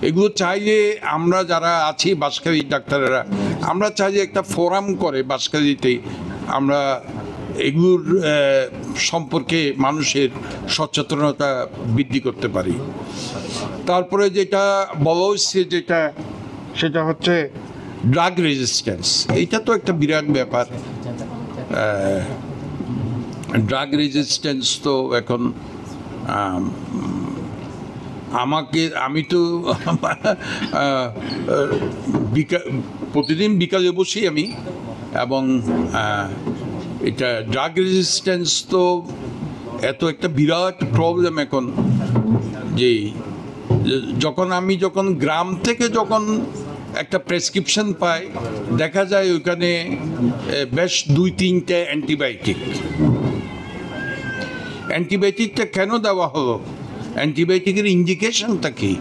এগুলো চাইলে আমরা যারা আছি বাঁশখালী ডাক্তারেরা, আমরা চাইলে একটা ফোরাম করে বাঁশখালীতে আমরা এগুলোর সম্পর্কে মানুষের সচেতনতা বৃদ্ধি করতে পারি। তারপরে যেটা বলা হচ্ছে সেটা হচ্ছে ড্রাগ রেজিস্ট্যান্স। এইটা তো একটা বিরাট ব্যাপার। ড্রাগ রেজিস্ট্যান্স তো এখন আমি তো প্রতিদিন বিকালে বসি আমি, এবং এটা ড্রাগ রেজিস্ট্যান্স তো এত একটা বিরাট প্রবলেম এখন, যে যখন গ্রাম থেকে একটা প্রেসক্রিপশন পাই, দেখা যায় ওইখানে বেশ 2-3টে অ্যান্টিবায়োটিকটা কেন দেওয়া হলো, অ্যান্টিবায়োটিকের ইন্ডিকেশনটা কি?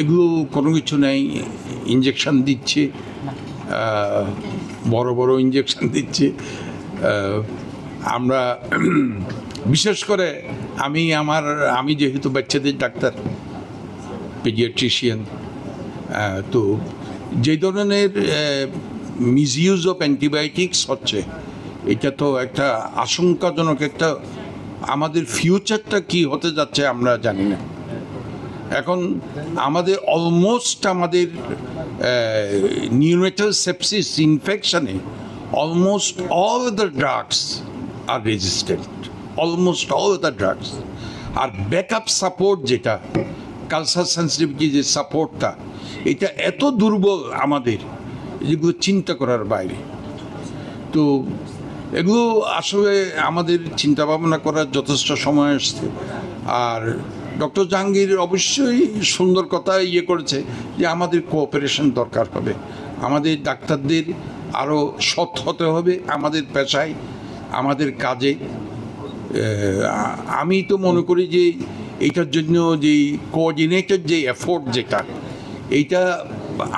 এগুলো কোনো কিছু নেই, ইঞ্জেকশন দিচ্ছে, বড় বড় ইঞ্জেকশন দিচ্ছে। আমরা বিশেষ করে আমি যেহেতু বাচ্চাদের ডাক্তার, পেডিয়াট্রিশিয়ান, তো যে ধরনের মিসইউজ অফ অ্যান্টিবায়োটিক্স হচ্ছে, এটা তো একটা আশঙ্কাজনক। একটা আমাদের ফিউচারটা কি হতে যাচ্ছে আমরা জানি না। এখন আমাদের নিউনেটাল সেপসিস ইনফেকশনে almost all the drugs are resistant, almost all the drugs. আর ব্যাকআপ সাপোর্ট, যেটা কালচার সেন্সিটিভিটি, যে সাপোর্টটা, এটা এত দুর্বল আমাদের, যেগুলো চিন্তা করার বাইরে। তো এগুলো আসলে আমাদের চিন্তা ভাবনা করার যথেষ্ট সময় আসছে। আর ডক্টর জাহাঙ্গীর অবশ্যই সুন্দর কথা করেছে যে আমাদের কোঅপারেশন দরকার হবে, আমাদের ডাক্তারদের আরও সৎ হতে হবে আমাদের পেশায়, আমাদের কাজে। আমি তো মনে করি যে এইটার জন্য যে কোঅর্ডিনেটেড যে এফোর্ট, এইটা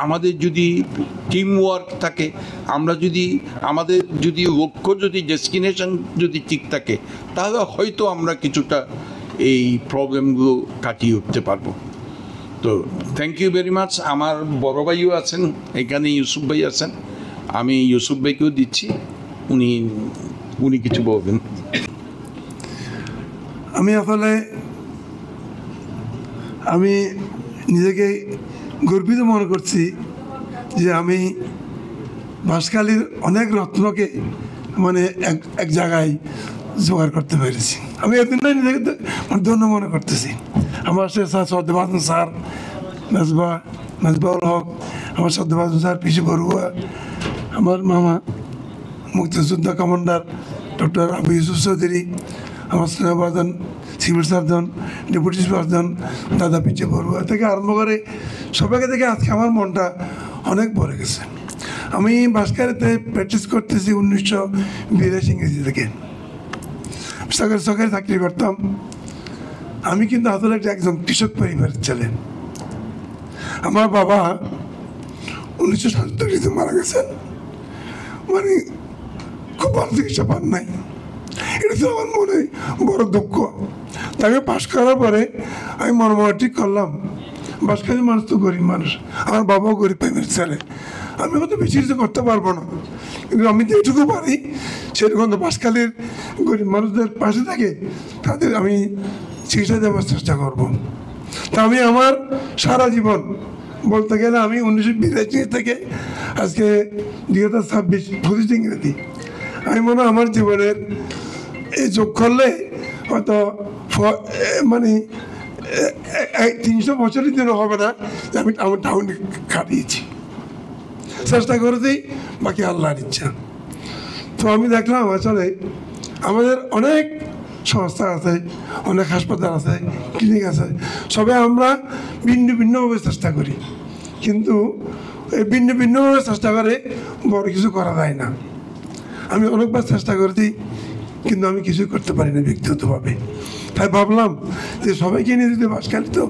আমাদের যদি টিম ওয়ার্ক থাকে, আমাদের যদি লক্ষ্য, ডেস্টিনেশন যদি ঠিক থাকে, তাহলে হয়তো আমরা কিছুটা এই প্রবলেমগুলো কাটিয়ে উঠতে পারবো। তো থ্যাংক ইউ ভেরি মাচ। আমার বড় ভাইও আছেন এখানে, ইউসুফ ভাই আছেন, আমি ইউসুফ ভাইকেও দিচ্ছি, উনি কিছু বলবেন। আমি নিজেকে গর্বিত মনে করছি যে আমি বাঁশখালীর অনেক রত্নকে এক জায়গায় জোগাড় করতে পেরেছি। আমি এতদিন নিজেকে ধন্য মনে করতেছি। আমার স্যার সদ্যবাদন স্যার, মেজবাউল হক, আমার সদ্যবাদন স্যার পিসি বড়ুয়া, আমার মামা মুক্তিযোদ্ধা কমান্ডার ডক্টর আবু ইউসুফ চৌধুরী, আমার স্নেহবাদন সিভিল সার্জন, ডেপুটি সার্জন দাদা পিচে বড়ুয়া থেকে আরম্ভ করে সবাইকে দেখে আজকে আমার মনটা অনেক ভরে গেছে। আমি বাঁশখালীতে প্র্যাকটিস করতেছি 1982 ইংরেজি থেকে। সরকারি চাকরি করতাম। আমি কিন্তু আসলে একজন কৃষক পরিবারের ছেলে। আমার বাবা 1977-তে মারা গেছেন, খুব ভালো চিকিৎসা পান নাই। এটা তো আমার মনে বড় দুঃখ। তাকে পাশ করার পরে আমি মনে ঠিক করলাম, বাঁশখালীর মানুষ তো গরিব মানুষ, আমার বাবাও গরিব ফ্যামিলির ছেলে, আমি হয়তো বেশি কিছু করতে পারবো না, কিন্তু আমি যেটুকু পারি সেরকম তো বাঁশখালীর গরিব মানুষদের পাশে থাকে তাদের আমি চিকিৎসা দেওয়ার চেষ্টা করবো। তা আমি আমার সারা জীবন বলতে গেলে আমি 1982 থেকে আজকে 2026 25 ইংরেজি, আমি মনে হয় আমার জীবনের এই যোগ করলে হয়তো 300 বছরের জন্য হবে না আমি আমার টাউনে কাটিয়েছি, চেষ্টা করেছি, বাকি আল্লাহর ইচ্ছা। তো আমি দেখলাম আসলে আমাদের অনেক সংস্থা আছে, অনেক হাসপাতাল আছে, ক্লিনিক আছে, সবাই আমরা ভিন্ন ভিন্নভাবে চেষ্টা করি, কিন্তু এই ভিন্ন ভিন্নভাবে চেষ্টা করে বড় কিছু করা যায় না। আমি অনেকবার চেষ্টা করেছি, কিন্তু আমি কিছুই করতে পারি না ব্যক্তিগতভাবে। তাই ভাবলাম যে সবাইকে নিয়ে যদি বাঁশখালী তো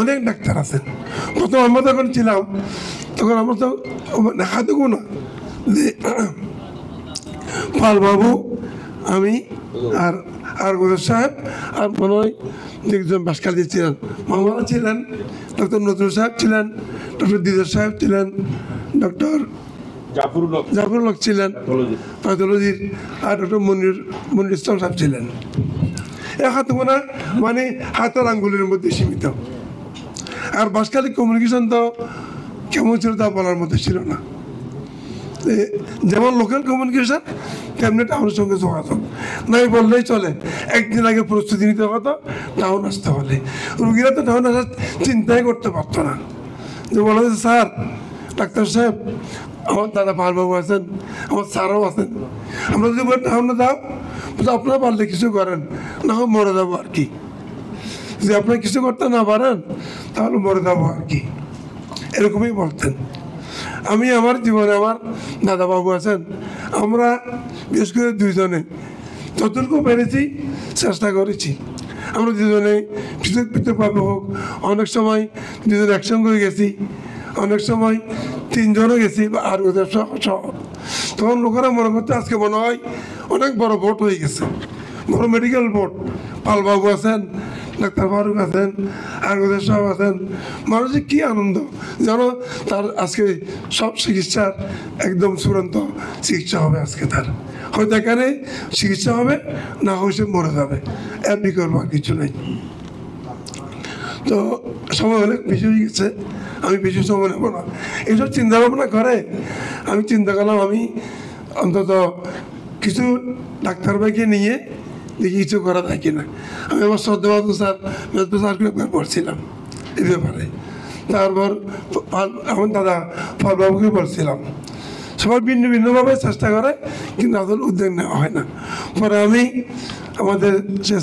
অনেক ডাক্তার আছেন। প্রথম আমরা যখন ছিলাম তখন আমরা তো দেখা দেবো না যে পালবাবু, আমি আর গোদর সাহেব আর মনে হয় একজন বাঁশখালী ছিলেন, মামারা ছিলেন, ডক্টর নজরুল সাহেব ছিলেন, ডক্টর দিদার সাহেব ছিলেন, ডক্টর জাফরুল হক ছিলেন প্যাথোলজির, আর ডক্টর মনির ইসলাম সাহেব ছিলেন। হাত গোনা মানে হাতের আঙ্গুলের মধ্যে সীমিত। আর বাঁশখালী কমিউনিকেশন তো কেমন ছিল তা বলার মধ্যে ছিল না। যেমন লোকাল কমিউনিকেশন তেমনি টাউনের সঙ্গে যোগাযোগ নাই বললেই চলে। একদিন আগে প্রস্তুতি নিতে হতো টাউন আসতে হলে। রুগীরা তো টাউন আসার চিন্তাই করতে পারতো না, যে বলা যে স্যার, ডাক্তার সাহেব, আমার দাদা পালবাবু আছেন, আমার স্যারও আছেন, আমরা যদি টাউনে যাও আপনারা পারলে কিছু করেন, না হয় মরে যাবো আর কি। যদি আপনারা কিছু করতে না পারেন তাহলে মরে যাবো আর কি, এরকমই বলতেন। আমি আমার জীবনে আমার দাদাবাবু আছেন, আমরা বিশেষ করে দুইজনে যতটুকু পেরেছি চেষ্টা করেছি। আমরা দুজনে পৃথক পৃথকভাবে হোক, অনেক সময় দুজনে একসঙ্গে গেছি, অনেক সময় তিনজনও গেছি বা আর ওদের সহ। তখন লোকেরা মনে করতে আজকে মনে হয় অনেক বড় ভোট হয়ে গেছে, বড় মেডিকেল বোর্ড। পালবাবু আছেন, ডাক্তার ফারুক আছেন, আর ওদের সব আছেন। মানুষের কী আনন্দ যেন তার আজকে সব চিকিৎসার একদম চূড়ান্ত চিকিৎসা হবে। আজকে তার হয়তো এখানে চিকিৎসা হবে, না হয় সে মরে যাবে, এর বিকল্প আর কিছু নেই। তো সময় অনেক বেশি হয়ে গেছে, আমি বেশি সময় নেব না। এইসব চিন্তা ভাবনা করে আমি চিন্তা করলাম আমি অন্তত কিছু ডাক্তার ভাইকে নিয়ে দেখি কিছু করা যায় কিনা। আমি আমার শ্রদ্ধাবাদ স্যার মেজবা স্যারকে একবার পড়ছিলাম এই ব্যাপারে, তারপর আমার দাদা ফলবাবুকে বলছিলাম। সবাই ভিন্ন ভিন্নভাবে চেষ্টা করে, কিন্তু আসলে উদ্যোগ নেওয়া হয় না। পরে আমি আমাদের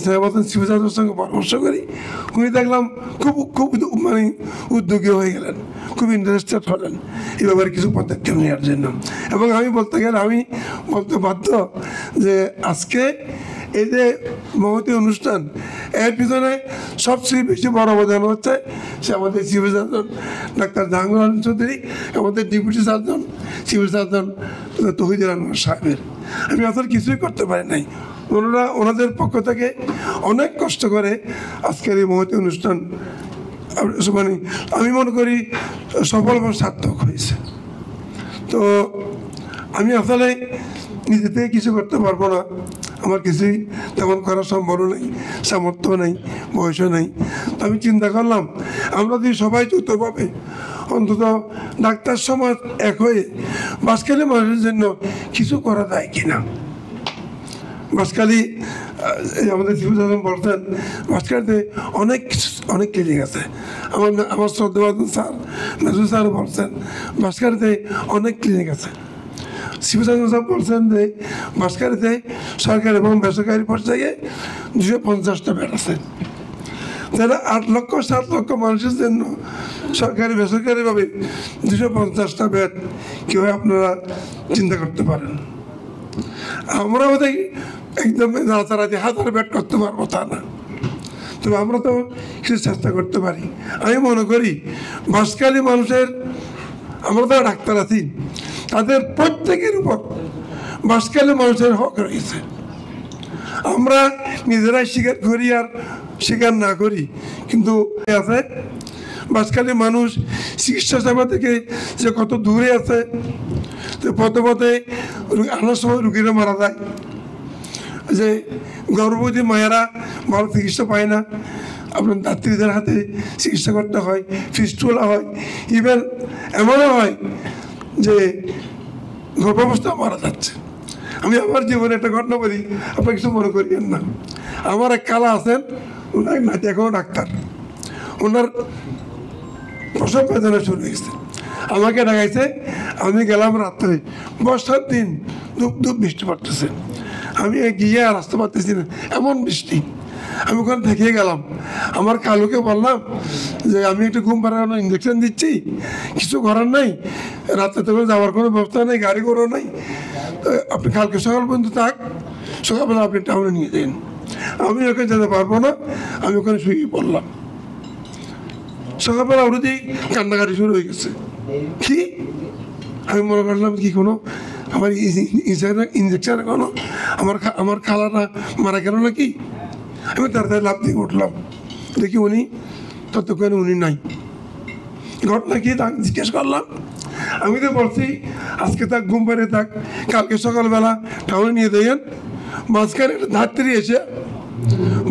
স্নেহবতন শিবচাঁদের সঙ্গে পরামর্শ করি, উনি দেখলাম খুব মানে উদ্যোগী হয়ে গেলেন, খুব ইন্টারেস্টেড হলেন এই ব্যাপারে কিছু পদক্ষেপ নেওয়ার জন্য। এবং আমি বলতে গেলে আমি বলতে বাধ্য যে আজকে এই যে মহতী অনুষ্ঠান, এর পিছনে সবচেয়ে বেশি বড় অবদান হচ্ছে সে আমাদের civil surgeon doctor Jahangir Alam Chowdhury, আমাদের deputy surgeon civil surgeon Tahidul Anwar সাহেবের। আমি আসলে কিছুই করতে পারি নাই। ওনাদের পক্ষ থেকে অনেক কষ্ট করে আজকের এই মহতী অনুষ্ঠান মানে আমি মনে করি সফল এবং সার্থক হয়েছে। তো আমি আসলে নিজে থেকে কিছু করতে পারবো না, আমার কিছুই তেমন করা সম্ভব নেই, সামর্থ্য নেই, বয়সও নেই। তো আমি চিন্তা করলাম আমরা যদি সবাই যৌথভাবে অন্তত ডাক্তার সমাজ এক হয়ে বাঁশখালী মানুষের জন্য কিছু করা যায় কিনা। বাঁশখালী আমাদের সিভিল সার্জন বলছেন বাঁশখালীতে অনেক ক্লিনিক আছে। আমার শ্রদ্ধাবাদ স্যার মেজু স্যার বলছেন বাঁশখালীতে অনেক ক্লিনিক আছে। সিভিল সার্জন সাহেব বলছেন যে বাঁশখালীতে সরকারি এবং বেসরকারি পর্যায়ে 250টা বেড আছে। তাহলে 8 লক্ষ 7 লক্ষ মানুষের জন্য সরকারি বেসরকারিভাবে 250টা বেড কীভাবে আপনারা চিন্তা করতে পারেন। আমরা বোধহয় একদম রাতারাতি 1000 বেড করতে পারবো তা না, তবে আমরা তো কিছু চেষ্টা করতে পারি। আমি মনে করি বাঁশখালী মানুষের, আমরা তো ডাক্তার আছি, তাদের প্রত্যেকের উপর বাঁশখালী মানুষের হক রয়েছে। আমরা নিজেরাই স্বীকার করি আর স্বীকার না করি, কিন্তু আছে বাঁশখালী মানুষ চিকিৎসা সেবা থেকে যে কত দূরে আছে। তো পথে পথে আনার সময় রুগীরা মারা যায়, যে গর্ভবতী মায়েরা ভালো চিকিৎসা পায় না, আপনার দাত্রীদের হাতে চিকিৎসা করতে হয়, ফিস্টুলা হয়, ইভেন এমনও হয় যে গর্ভাবস্থা মারা যাচ্ছে। আমি আমার জীবনে একটা ঘটনা বলি, আপনার কিছু মনে করিয়েন না। আমার এক কালা আছেন, ওনার নাতি এখনও ডাক্তার, ওনার প্রসব বেদনা শুরু হয়েছে, আমাকে ডাকাইছে। আমি গেলাম রাত্রে, বর্ষার দিন, ধূপ ধূপ বৃষ্টি পড়তেছে, আমি গিয়ে আর আসতে পারতেছি না, এমন বৃষ্টি। আমি ওখানে থেকে গেলাম। আমার কালুকে বললাম যে আমি একটা ঘুম পাড়ানো ইঞ্জেকশন দিচ্ছি, কিছু করার নাই, রাতে তো যাওয়ার কোনো ব্যবস্থা নেই, গাড়ি ঘোড়াও নাই, তো আপনি কালকে সকাল পর্যন্ত থাক, সকালবেলা আপনি টাউনে নিয়ে যান। আমি ওখানে যেতে পারবো না, আমি ওখানে শুয়ে পড়লাম। সকালবেলা উঠেই কান্নাকাটি শুরু হয়ে গেছে। কি আমি মনে করলাম কি কোনো আমার ইঞ্জেকশন কোনো আমার খালাটা মারা গেল নাকি। আমি তাড়াতাড়ি লাভ দিয়ে উঠলাম, দেখি উনি ততক্ষণে উনি নাই। ঘটনা কি তাকে জিজ্ঞেস করলাম, আমি তো বলছি আজকে থাক, ঘুম পাড়ে থাক, কালকে সকালবেলা টাউনে নিয়ে দেন। মাঝখানে একটা ধাত্রী এসে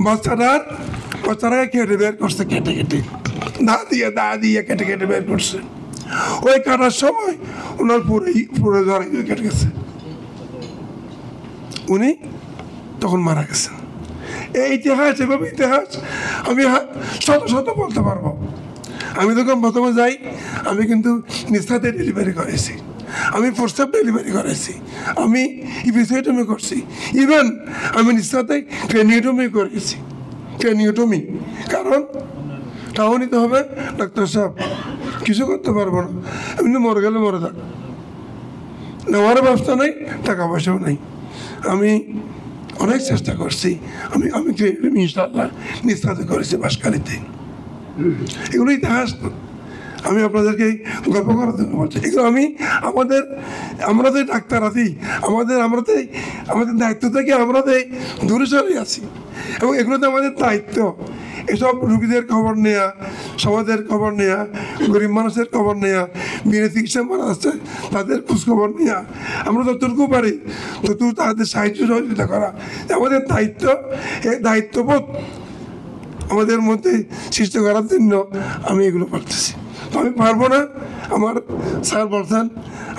বাচ্চাটাকে কেটে বের করছে, কেটে কেটে দা দিয়ে কেটে কেটে বের করছে। ওই কাটার সময় ওনার পুরো ধরে কেটে গেছে, উনি তখন মারা গেছেন। এই ইতিহাস, এভাবে ইতিহাস আমি শত শত বলতে পারবো। আমি যখন প্রথমে যাই, আমি কিন্তু নিস্তাতে ডেলিভারি করেছি, আমি প্রস্তাব ডেলিভারি করেছি, আমি ইপিসোডমি করছি, ইভেন আমি নিস্তাতে ক্রেনিওটমি করেছি। ক্রেনিওটমি কারণ টাও নিতে হবে, ডাক্তার সাহেব কিছু করতে পারবো না, এমনি মরে গেলে মরে থাক, নেওয়ার ব্যবস্থা নেই, টাকা পয়সাও নেই। আমি অনেক চেষ্টা করছি, আমি ক্রেনিওটমি ইনশাআল্লাহ নিস্তাতে করেছি বাঁশখালীতে। এগুলো ইতিহাস, আমি আপনাদেরকে গল্প করার জন্য বলছি। এগুলো আমরা যে ডাক্তার আছি, আমাদের দায়িত্ব থেকে আমরা দূরে সরে আছি, এবং এগুলোতে আমাদের দায়িত্ব এসব রুগীদের খবর নেওয়া, সমাজের খবর নেওয়া, গরিব মানুষের খবর নেওয়া, বিনা চিকিৎসা মারা যাচ্ছে তাদের খোঁজখবর নেওয়া, আমরা যতটুকু পারি ততটুকু তাদের সাহায্য সহযোগিতা করা আমাদের দায়িত্ব। এই দায়িত্ববোধ আমাদের মধ্যে সৃষ্টি করার জন্য আমি এগুলো করতেছি। তো আমি পারবো না। আমার স্যার বলছেন,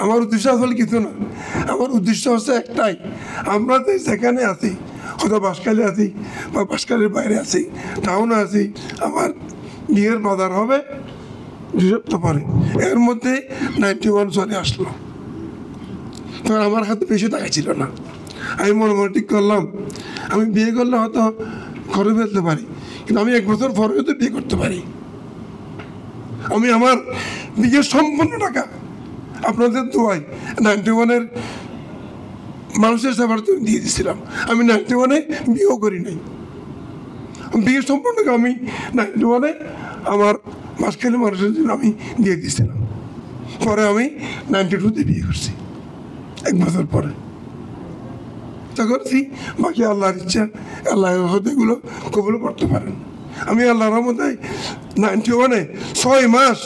আমার উদ্দেশ্য আসলে কিছু না, আমার উদ্দেশ্য হচ্ছে একটাই, আমরা যেখানে আছি, হয়তো বাঁশখালী আছি বা বাঁশখালীর বাইরে আছি, টাউনে আছি, আমার বিয়ের বাজার হবে 2 সপ্তাহ পরে, এর মধ্যে 91 চলে আসলো। তখন আমার হাতে বেশি টাকা ছিল না। আমি মনে ঠিক করলাম আমি বিয়ে করলে হয়তো ঘরে ফেলতে পারি, কিন্তু আমি 1 বছর পরে হয়তো বিয়ে করতে পারি। আমি আমার বিয়ের সম্পূর্ণ টাকা আপনাদের দোয়ায় 91-এর মানুষের সেবার দিয়ে দিয়েছিলাম। আমি 91-এ বিয়েও করি নাই, বিয়ের সম্পূর্ণ টাকা আমি 91-এ আমার বাঁশখালী মানুষের জন্য আমি দিয়ে দিয়েছিলাম। পরে আমি 92-তে বিয়ে করছি, 1 বছর পরে করছি। বাকি আল্লাহর ইচ্ছা, আল্লাহ হয়তো এগুলো কবুল করতে পারেন। আমি আল্লাহর রহমতে 91-এ 6 মাস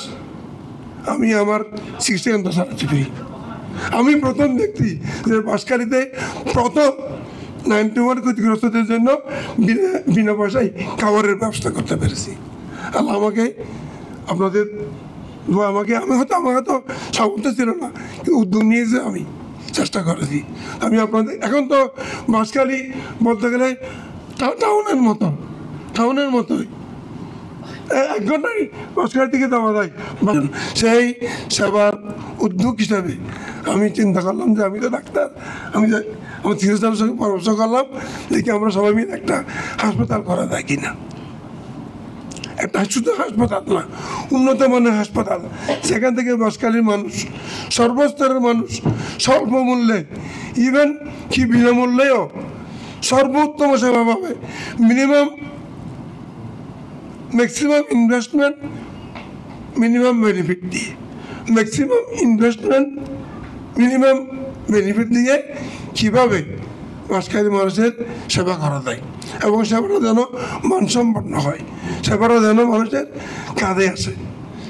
আমি আমার চিকিৎসা কেন্দ্র চালাতে পারি। আমি প্রথম দেখছি যে বাঁশখালীতে প্রথম 91 ক্ষতিগ্রস্তদের জন্য বিনা পয়সায় খাবারের ব্যবস্থা করতে পেরেছি। আল্লাহ আমাকে, আপনাদের আমি আমার হয়তো সামর্থ্য ছিল না, কিন্তু উদ্যোগ নিয়েছে, আমি চেষ্টা করেছি। আমি আপনাদের এখন তো বাঁশখালী বলতে গেলে টাউনের মতোই 1 ঘন্টায় বাঁশখালী থেকে যাওয়া যায়। সেই সেবার উদ্যোগ হিসাবে আমি চিন্তা করলাম যে আমি তো ডাক্তার, আমি আমার চিকিৎসার সঙ্গে পরামর্শ করলাম, দেখি আমরা সবাই মিলে একটা হাসপাতাল করা যায় কিনা। একটা শুধু হাসপাতাল না, উন্নত মানের হাসপাতাল, সেখান থেকে বাঁশখালীর মানুষ, সর্বস্তরের মানুষ স্বল্প মূল্যে, ইভেন কি বিনামূল্যেও সর্বোত্তম সেবা পাবে। ম্যাক্সিমাম ইনভেস্টমেন্ট মিনিমাম বেনিফিট দিয়ে, ম্যাক্সিমাম ইনভেস্টমেন্ট মিনিমাম বেনিফিট দিয়ে কীভাবে বাঁশখালী মানুষের সেবা করা যায়, এবং সেবাটা যেন মানসম্পন্ন হয়, সেবাটা যেন মানুষের কাঁধে আসে,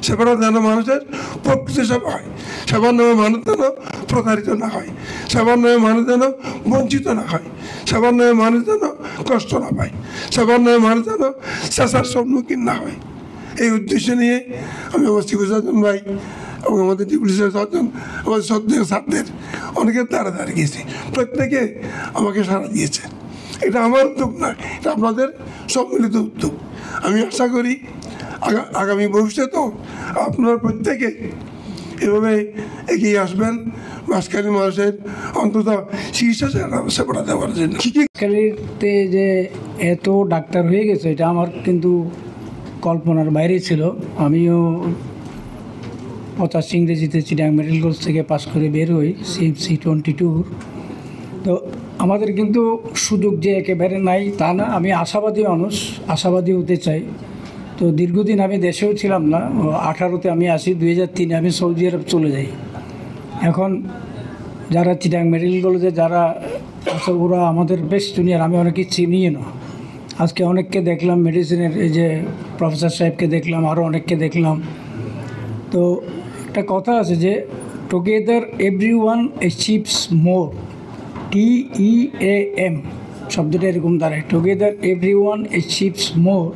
সেবাটা যেন মানুষের প্রকৃত সেবা হয়, সেবার নামে মানুষ যেন প্রতারিত না হয়, সেবার নামে মানুষ যেন বঞ্চিত না হয়, সেবার নামে মানুষ যেন কষ্ট না পায়, সেবার নামে মানুষ যেন চেষ্টার সম্মুখীন না হয়। এই উদ্দেশ্য নিয়ে আমি আমার চিকিৎসাজন ভাই এবং আমাদের ডিপুটি সার্জন, আমাদের শ্রদ্ধেয় স্যারদের অনেকের দ্বারা গিয়েছি, প্রত্যেকে আমাকে সাড়া দিয়েছে। এটা আমার উদ্যোগ না, এটা আপনাদের সম্মিলিত উদ্যোগ। আমি আশা করি আগামী ভবিষ্যতেও আপনারা প্রত্যেকে এভাবে এগিয়ে আসবেন বাঁশখালী মানুষের অন্তত চিকিৎসা সেবাটা দেওয়ার জন্য। বাঁশখালীতে যে এত ডাক্তার হয়ে গেছে এটা আমার কিন্তু কল্পনার বাইরে ছিল। আমিও 85 ইংরেজিতে চিটাং মেডিকেল কলেজ থেকে পাশ করে বের হই CMC 22। তো আমাদের কিন্তু সুযোগ যে একেবারে নাই তা না, আমি আশাবাদী মানুষ, আশাবাদী হতে চাই। তো দীর্ঘদিন আমি দেশেও ছিলাম না, 18তে আমি আসি, 2003 আমি সৌদি আরব চলে যাই। এখন যারা চিটাং মেডিকেল কলেজে যারা আছে ওরা আমাদের বেশ জুনিয়র, আমি অনেকে চিনিয়ে না। আজকে অনেককে দেখলাম, মেডিসিনের এই যে প্রফেসর সাহেবকে দেখলাম, আরও অনেককে দেখলাম। তো একটা কথা আছে যে টুগেদার এভরিওয়ান অ্যাচিভস মোর, TEAM শব্দটা এরকম দাঁড়ায়, টুগেদার এভরিওয়ান অ্যাচিভস মোর।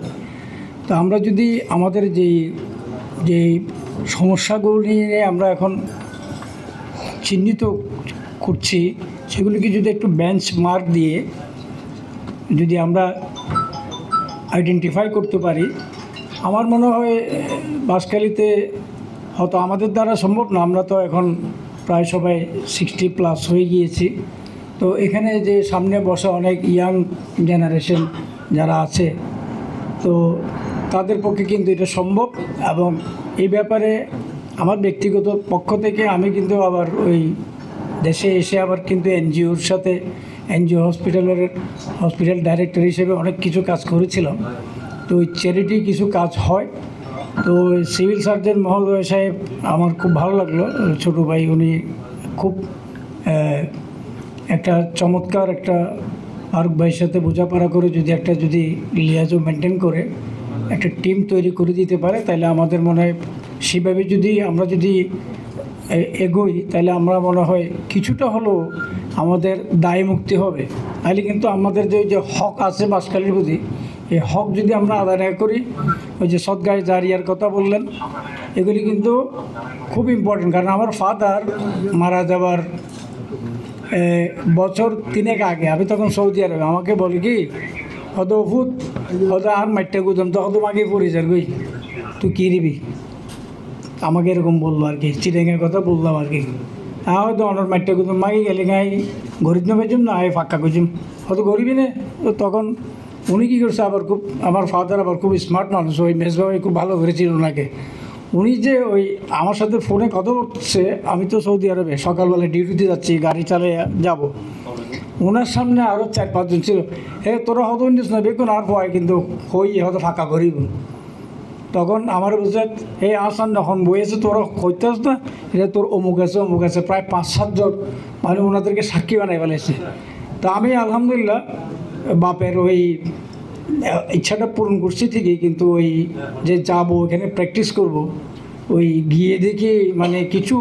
তো আমরা যদি আমাদের যে সমস্যাগুলো নিয়ে আমরা এখন চিহ্নিত করছি সেগুলিকে যদি একটু বেঞ্চ মার্ক দিয়ে যদি আমরা আইডেন্টিফাই করতে পারি, আমার মনে হয় বাঁশখালীতে হয়তো আমাদের দ্বারা সম্ভব না, আমরা তো এখন প্রায় সবাই 60+ হয়ে গিয়েছি। তো এখানে যে সামনে বসা অনেক ইয়াং জেনারেশন যারা আছে, তো তাদের পক্ষে কিন্তু এটা সম্ভব। এবং এই ব্যাপারে আমার ব্যক্তিগত পক্ষ থেকে আমি কিন্তু আবার ওই দেশে এসে আবার কিন্তু এনজিওর সাথে, এনজিও হসপিটাল ডাইরেক্টর হিসেবে অনেক কিছু কাজ করেছিলাম। তো ওই চ্যারিটি কিছু কাজ হয়। তো সিভিল সার্জন মহোদয় সাহেব আমার খুব ভালো লাগলো, ছোটো ভাই, উনি খুব একটা চমৎকার একটা ফারুক ভাইয়ের সাথে বোঝাপড়া করে যদি লিয়াজও মেনটেন করে একটা টিম তৈরি করে দিতে পারে, তাহলে আমাদের মনে হয় সেভাবে আমরা যদি এগোই, তাহলে আমরা মনে হয় কিছুটা হলেও আমাদের দায় মুক্তি হবে। তাহলে কিন্তু আমাদের যে হক আছে বাঁশখালীর প্রতি, এই হক যদি আমরা আদায় না করি, ওই যে সদগায়ে জারিয়ার কথা বললেন, এগুলি কিন্তু খুব ইম্পর্টেন্ট। কারণ আমার ফাদার মারা যাবার বছর 3 আগে, আমি তখন সৌদি আরবে, আমাকে বলে কি হয়তো ওষুধ হয়তো আর মাইটটা গুজম তো হয়তো মাকে পড়ে যার গই, তুই কী নিবি, আমাকে এরকম বললো আর কি, চিটেঙের কথা বললাম আর কি। হ্যাঁ হয়তো অনার মাইটটা গুজম মাকে গেলে গাই গরিব না পেয়েছুম না, আয় ফাঁকা কুচুম, হয়তো গরিবই না। তো তখন উনি কী করছে, আবার খুব, আমার ফাদার আবার খুব স্মার্ট মানুষ, ওই মেজবাবাই খুব ভালো করেছিল ওনাকে। উনি যে ওই আমার সাথে ফোনে কথা বলছে, আমি তো সৌদি আরবে সকালবেলা ডিউটিতে যাচ্ছি, গাড়ি চালিয়ে যাব, ওনার সামনে আরও 4-5 জন ছিল, তোরা হয়তো নিস না বেকুন আর ভয়, কিন্তু হয়তো ফাঁকা করিব। তখন আমার বলছে আসান যখন বইয়েছে তোরা কইতেছ না, এটা তোর অমুক আছে, প্রায় 5-7 জন মানে ওনাদেরকে সাক্ষী বানাই ফেলেছে। তা আমি আলহামদুলিল্লাহ বাপের ওই ইচ্ছাটা পূরণ করছি ঠিকই, কিন্তু ওই যে যাবো ওখানে প্র্যাকটিস করব, ওই গিয়ে দেখি মানে কিছু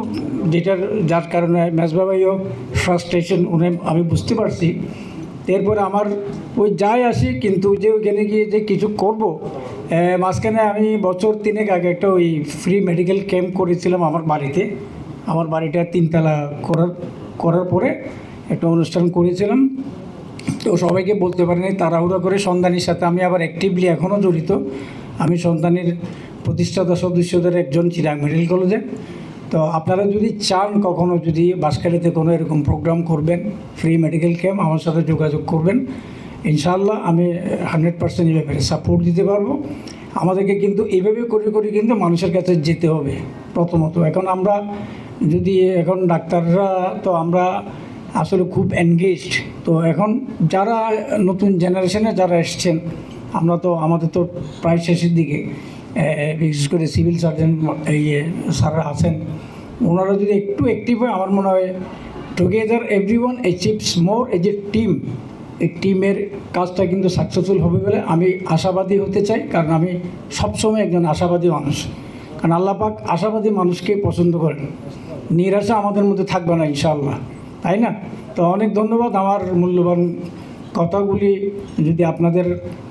যার কারণে মেজবাবাইও ফ্রাস্ট্রেশন আমি বুঝতে পারছি। এরপরে আমার ওই যাই আসি, কিন্তু যে ওইখানে গিয়ে যে কিছু করব, মাঝখানে আমি বছর 3 আগে একটা ওই ফ্রি মেডিকেল ক্যাম্প করেছিলাম আমার বাড়িতে। আমার বাড়িটা 3 তলা করার পরে একটা অনুষ্ঠান করেছিলাম। তো সবাইকে বলতে পারিনি, তাড়াহুড়া করে সন্ধানীর সাথে আমি আবার অ্যাক্টিভলি এখনও জড়িত। আমি সন্ধানীর প্রতিষ্ঠাতা সদস্যদের একজন চিটাং মেডিকেল কলেজে। তো আপনারা যদি চান কখনো যদি বাঁশখালীতে কোনো এরকম প্রোগ্রাম করবেন, ফ্রি মেডিকেল ক্যাম্প, আমার সাথে যোগাযোগ করবেন। ইনশাআল্লাহ আমি 100% এই ব্যাপারে সাপোর্ট দিতে পারবো। আমাদেরকে কিন্তু এইভাবে করে কিন্তু মানুষের কাছে যেতে হবে প্রথমত। এখন ডাক্তাররা তো আমরা আসলে খুব এনগেজড। তো এখন যারা নতুন জেনারেশনে যারা এসছেন, আমাদের তো প্রায় শেষের দিকে, বিশেষ করে সিভিল সার্জন স্যাররা আছেন, ওনারা যদি একটু অ্যাক্টিভ হয়, আমার মনে হয় টুগেদার এভরিওয়ান অ্যাচিভস মোর। এই যে এই টিমের কাজটা কিন্তু সাকসেসফুল হবে বলে আমি আশাবাদী হতে চাই। কারণ আমি সবসময় একজন আশাবাদী মানুষ, কারণ আল্লাহ পাক আশাবাদী মানুষকে পছন্দ করেন। নিরাশা আমাদের মধ্যে থাকবে না ইনশাআল্লাহ, তাই না? তো অনেক ধন্যবাদ। আমার মূল্যবান কথাগুলি যদি আপনাদের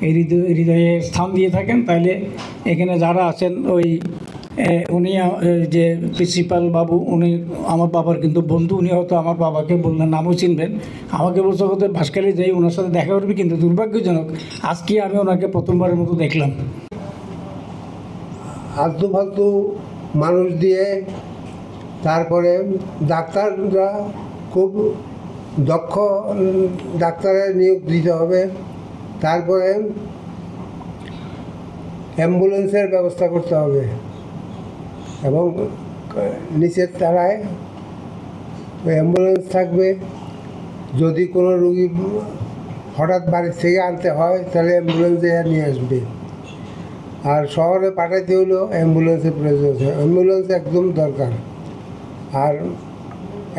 এই হৃদয়ে স্থান দিয়ে থাকেন, তাহলে এখানে যারা আছেন, উনি যে প্রিন্সিপাল বাবু, উনি আমার বাবার কিন্তু বন্ধু, উনি হয়তো আমার বাবাকে বললেন নামও চিনবেন। আমাকে বলছে হয়তো বাঁশখালী যাই ওনার সাথে দেখা করবে, কিন্তু দুর্ভাগ্যজনক আজকে আমি ওনাকে প্রথমবারের মতো দেখলাম। আলতু ফালতু মানুষ দিয়ে, তারপরে ডাক্তাররা খুব দক্ষ ডাক্তারের নিয়োগ দিতে হবে, তারপরে অ্যাম্বুলেন্সের ব্যবস্থা করতে হবে এবং নিচের তলায় অ্যাম্বুলেন্স থাকবে। যদি কোনো রুগী হঠাৎ বাড়ি থেকে আনতে হয় তাহলে অ্যাম্বুলেন্সে নিয়ে আসবে। আর শহরে পাঠাইতে হলেও অ্যাম্বুলেন্সের প্রয়োজন আছে, অ্যাম্বুলেন্স একদম দরকার। আর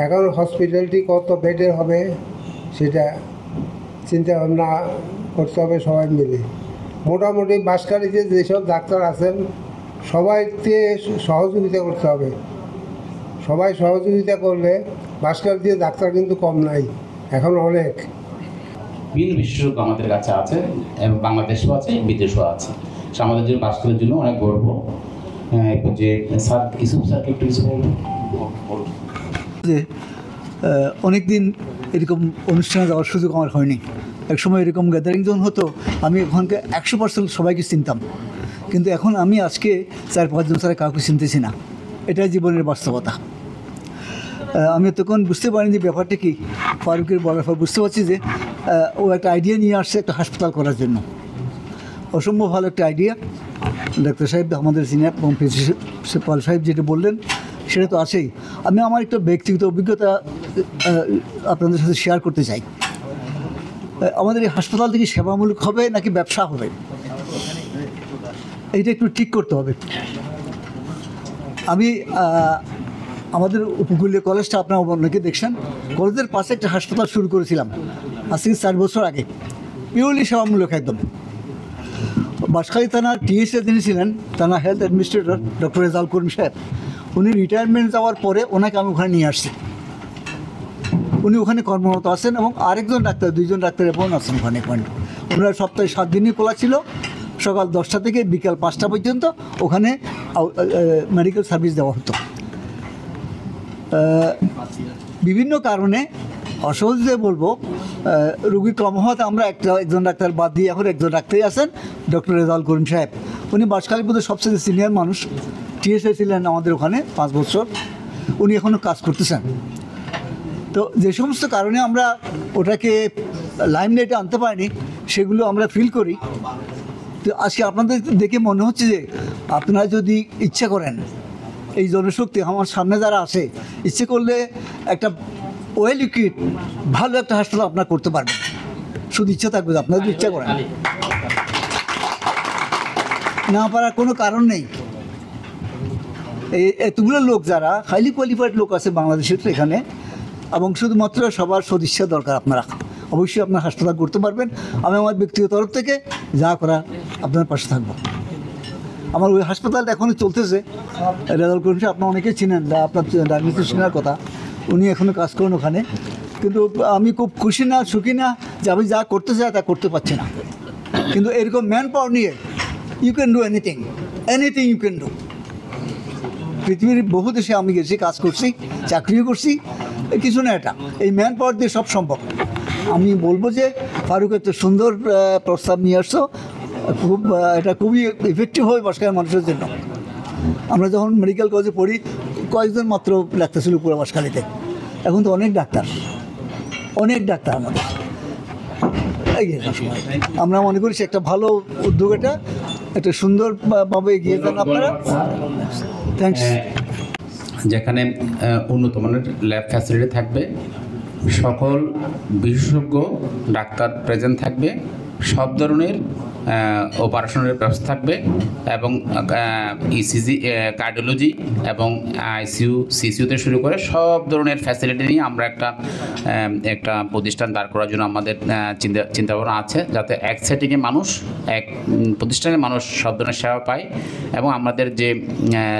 এখন হসপিটালটি কত বেডের হবে সেটা চিন্তা ভাবনা করতে হবে সবাই মিলে। মোটামুটি বাঁশখালীতে যেসব ডাক্তার আছেন সবাইকে সহযোগিতা করতে হবে। সবাই সহযোগিতা করলে বাঁশখালীতে ডাক্তার কিন্তু কম নাই, এখন অনেক। বিভিন্ন বিশেষজ্ঞ আমাদের কাছে আছে এবং বাংলাদেশেও আছে, বিদেশেও আছে। আমাদের জন্য বাঁশখালীর জন্য অনেক গর্ব যে স্যার কিছু স্যারকে একটু কিছু বলবেন। যে অনেক দিন এরকম অনুষ্ঠানে যাওয়ার সুযোগ আমার হয়নি। একসময় এরকম গ্যাদারিং যখন হতো আমি ওখানকে 100% সবাইকে চিনতাম, কিন্তু এখন আমি আজকে 4-5 জন ছাড়া কাউকে চিনতেছি না। এটাই জীবনের বাস্তবতা। আমি তখন বুঝতে পারিনি যে ব্যাপারটা কি। ফারুকের বলার পর বুঝতে পারছি যে ও একটা আইডিয়া নিয়ে আসছে একটা হাসপাতাল করার জন্য। অসম্ভব ভালো একটা আইডিয়া। ডাক্তার সাহেব আমাদের সিনিয়র এবং প্রিন্সিপাল সাহেব যেটা বললেন সেটা তো আছেই। আমি আমার একটা ব্যক্তিগত অভিজ্ঞতা আপনাদের সাথে শেয়ার করতে চাই। আমাদের এই হাসপাতাল থেকে সেবামূলক হবে নাকি ব্যবসা হবে, এইটা একটু ঠিক করতে হবে। আমি আমাদের উপকূলীয় কলেজটা আপনারা অনেকে দেখছেন, কলেজের পাশে একটা হাসপাতাল শুরু করেছিলাম আজ থেকে 4 বছর আগে, পিওরলি সেবামূলক একদম। বাঁশখালী থানার টিএসএ যিনি ছিলেন, থানা health administrator doctor Rezaul Karim সাহেব, উনি রিটায়ারমেন্ট যাওয়ার পরে ওনাকে আমি ওখানে নিয়ে আসছি। উনি ওখানে কর্মরত আছেন এবং আরেকজন ডাক্তার, 2 জন ডাক্তার এবং আছেন ওখানে। ওনারা সপ্তাহে 7 দিনই খোলা ছিল, সকাল 10টা থেকে বিকাল 5টা পর্যন্ত ওখানে মেডিকেল সার্ভিস দেওয়া হতো। বিভিন্ন কারণে অসহজে বলবো রুগী কম হওয়াতে আমরা একজন ডাক্তার বাদ দিয়ে এখন একজন ডাক্তারই আছেন, ডক্টর রেজাউল করিম সাহেব। উনি বাঁশখালীর মধ্যে সবচেয়ে সিনিয়র মানুষ, টিএসএ ছিলেন আমাদের ওখানে 5 বছর। উনি এখনও কাজ করতেছেন। তো যে সমস্ত কারণে আমরা ওটাকে লাইমলাইটে আনতে পারিনি সেগুলো আমরা ফিল করি। তো আজকে আপনাদের দেখে মনে হচ্ছে যে আপনারা যদি ইচ্ছা করেন, এই জনশক্তি আমার সামনে যারা আসে, ইচ্ছে করলে একটা ওয়েল ইকুইপড ভালো একটা হাসপাতাল আপনারা করতে পারবেন, শুধু ইচ্ছা থাকবে। আপনারা যদি ইচ্ছা করেন, না পারার কোনো কারণ নেই। এতগুলো লোক যারা হাইলি কোয়ালিফাইড লোক আছে বাংলাদেশের এখানে, এবং শুধুমাত্র সবার সদিচ্ছা দরকার। আপনারা অবশ্যই আপনার হাসপাতাল করতে পারবেন। আমি আমার ব্যক্তিগত তরফ থেকে যা করার আপনার পাশে থাকবো। আমার ওই হাসপাতালটা এখনও চলতেছে। রেজাউল করিম সাহেব আপনার অনেকেই চিনেন, আপনার ডায়াগনোসিস চেনার কথা, উনি এখনও কাজ করেন ওখানে। কিন্তু আমি খুব খুশি না, সুখী না যে আমি যা করতে চাই তা করতে পারছি না। কিন্তু এরকম ম্যান পাওয়ার নিয়ে you can do anything, anything you can do. পৃথিবীর বহু দেশে আমি গেছি, কাজ করছি, চাকরিও করছি, কিছু না এটা এই ম্যান পাওয়ার দিয়ে সব সম্ভব। আমি বলবো যে ফারুক একটা সুন্দর প্রস্তাব নিয়ে আসছো, খুব এটা খুবই ইফেক্টিভ হবে বাঁশখালীর মানুষের জন্য। আমরা যখন মেডিকেল কলেজে পড়ি কয়েকজন মাত্র ডাক্তার ছিল পুরো বাঁশখালীতে, এখন তো অনেক ডাক্তার আমাদের। আমরা মনে করি একটা ভালো উদ্যোগ, এটা একটা সুন্দরভাবে এগিয়ে যান আপনারা। থ্যাংকস। যেখানে উন্নত মানের ল্যাব ফ্যাসিলিটি থাকবে, সকল বিশেষজ্ঞ ডাক্তার প্রেজেন্ট থাকবে, সব ধরনের অপারেশনের ব্যবস্থা থাকবে এবং ইসিজি, কার্ডিওলজি এবং আইসিইউ, সিসিইউতে শুরু করে সব ধরনের ফ্যাসিলিটি নিয়ে আমরা একটা প্রতিষ্ঠান দাঁড় করার জন্য আমাদের চিন্তাভাবনা আছে, যাতে এক সেটিংয়ে মানুষ, এক প্রতিষ্ঠানে মানুষ সব ধরনের সেবা পায়। এবং আমাদের যে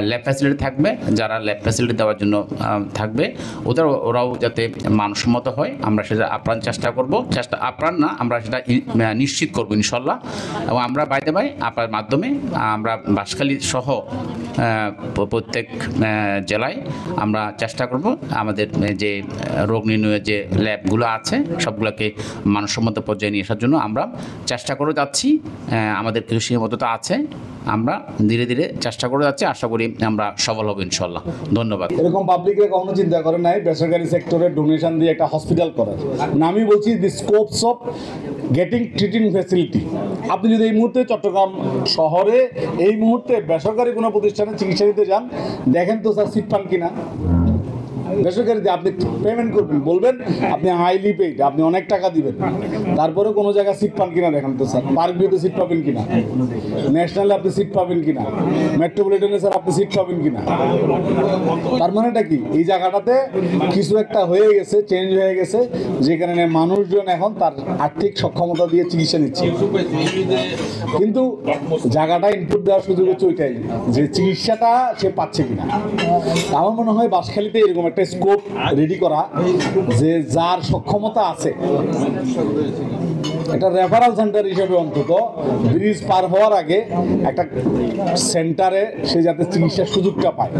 ল্যাব ফ্যাসিলিটি থাকবে, যারা ল্যাব ফ্যাসিলিটি দেওয়ার জন্য থাকবে ওরাও যাতে মানসম্মত হয়, আমরা সেটা আপ্রাণ চেষ্টা করব। আপ্রাণ না, আমরা সেটা নিশ্চিত করব ইনশাল্লাহ। এবং আমরা বাইরে আপনার মাধ্যমে আমরা বাঁশখালী সহ প্রত্যেক জেলায় আমরা চেষ্টা করব আমাদের যে রোগ নির্ণয়ের যে ল্যাবগুলো আছে সবগুলোকে মানসম্মত পর্যায়ে নিয়ে আসার জন্য আমরা চেষ্টা করে যাচ্ছি। আমাদের কিছু সীমাবদ্ধতা আছে, আমরা ধীরে ধীরে চেষ্টা করে যাচ্ছি, আশা করি আমরা সফল হব ইনশাল্লাহ। ধন্যবাদ। এরকম পাবলিকরা কখনো চিন্তা করে নাই বেসরকারি সেক্টরে ডোনেশন দিয়ে একটা হসপিটাল করার। না, আমি বলছি the scopes of getting treating facility. আপনি যদি এই মুহূর্তে চট্টগ্রাম শহরে এই মুহূর্তে বেসরকারি কোনো প্রতিষ্ঠানে চিকিৎসা দিতে যান, দেখেন তো স্যার সিট পান কিনা। বেসরকারিতে আপনি পেমেন্ট করবেন, বলবেন আপনি হাইলি পেইড, আপনি অনেক টাকা দিবেন, তারপরে কোনো জায়গায় সিট পান কিনা দেখেন তো স্যার। পার্ক ভিউতে সিট পাবেন কিনা, ন্যাশনালে আপনি সিট পাবেন কিনা, মেট্রোপলিটনে স্যার আপনি সিট পাবেন কিনা। তার মানেটা কি, এই জায়গাটাতে কিছু একটা হয়ে গেছে, চেঞ্জ হয়ে গেছে, যেখানে মানুষজন এখন তার আর্থিক সক্ষমতা দিয়ে চিকিৎসা নিচ্ছে। কিন্তু জায়গাটা ইনপুট দেওয়ার সুযোগ হচ্ছে ওইটাই, যে চিকিৎসাটা সে পাচ্ছে কিনা। আমার মনে হয় বাঁশখালীতে এরকম একটা স্কোপ রেডি করা, যে যার সক্ষমতা আছে একটা রেফারেল সেন্টার হিসেবে অন্তত ব্রিজ পার হওয়ার আগে একটা সেন্টারে সে যাতে চিকিৎসার সুযোগটা পায়,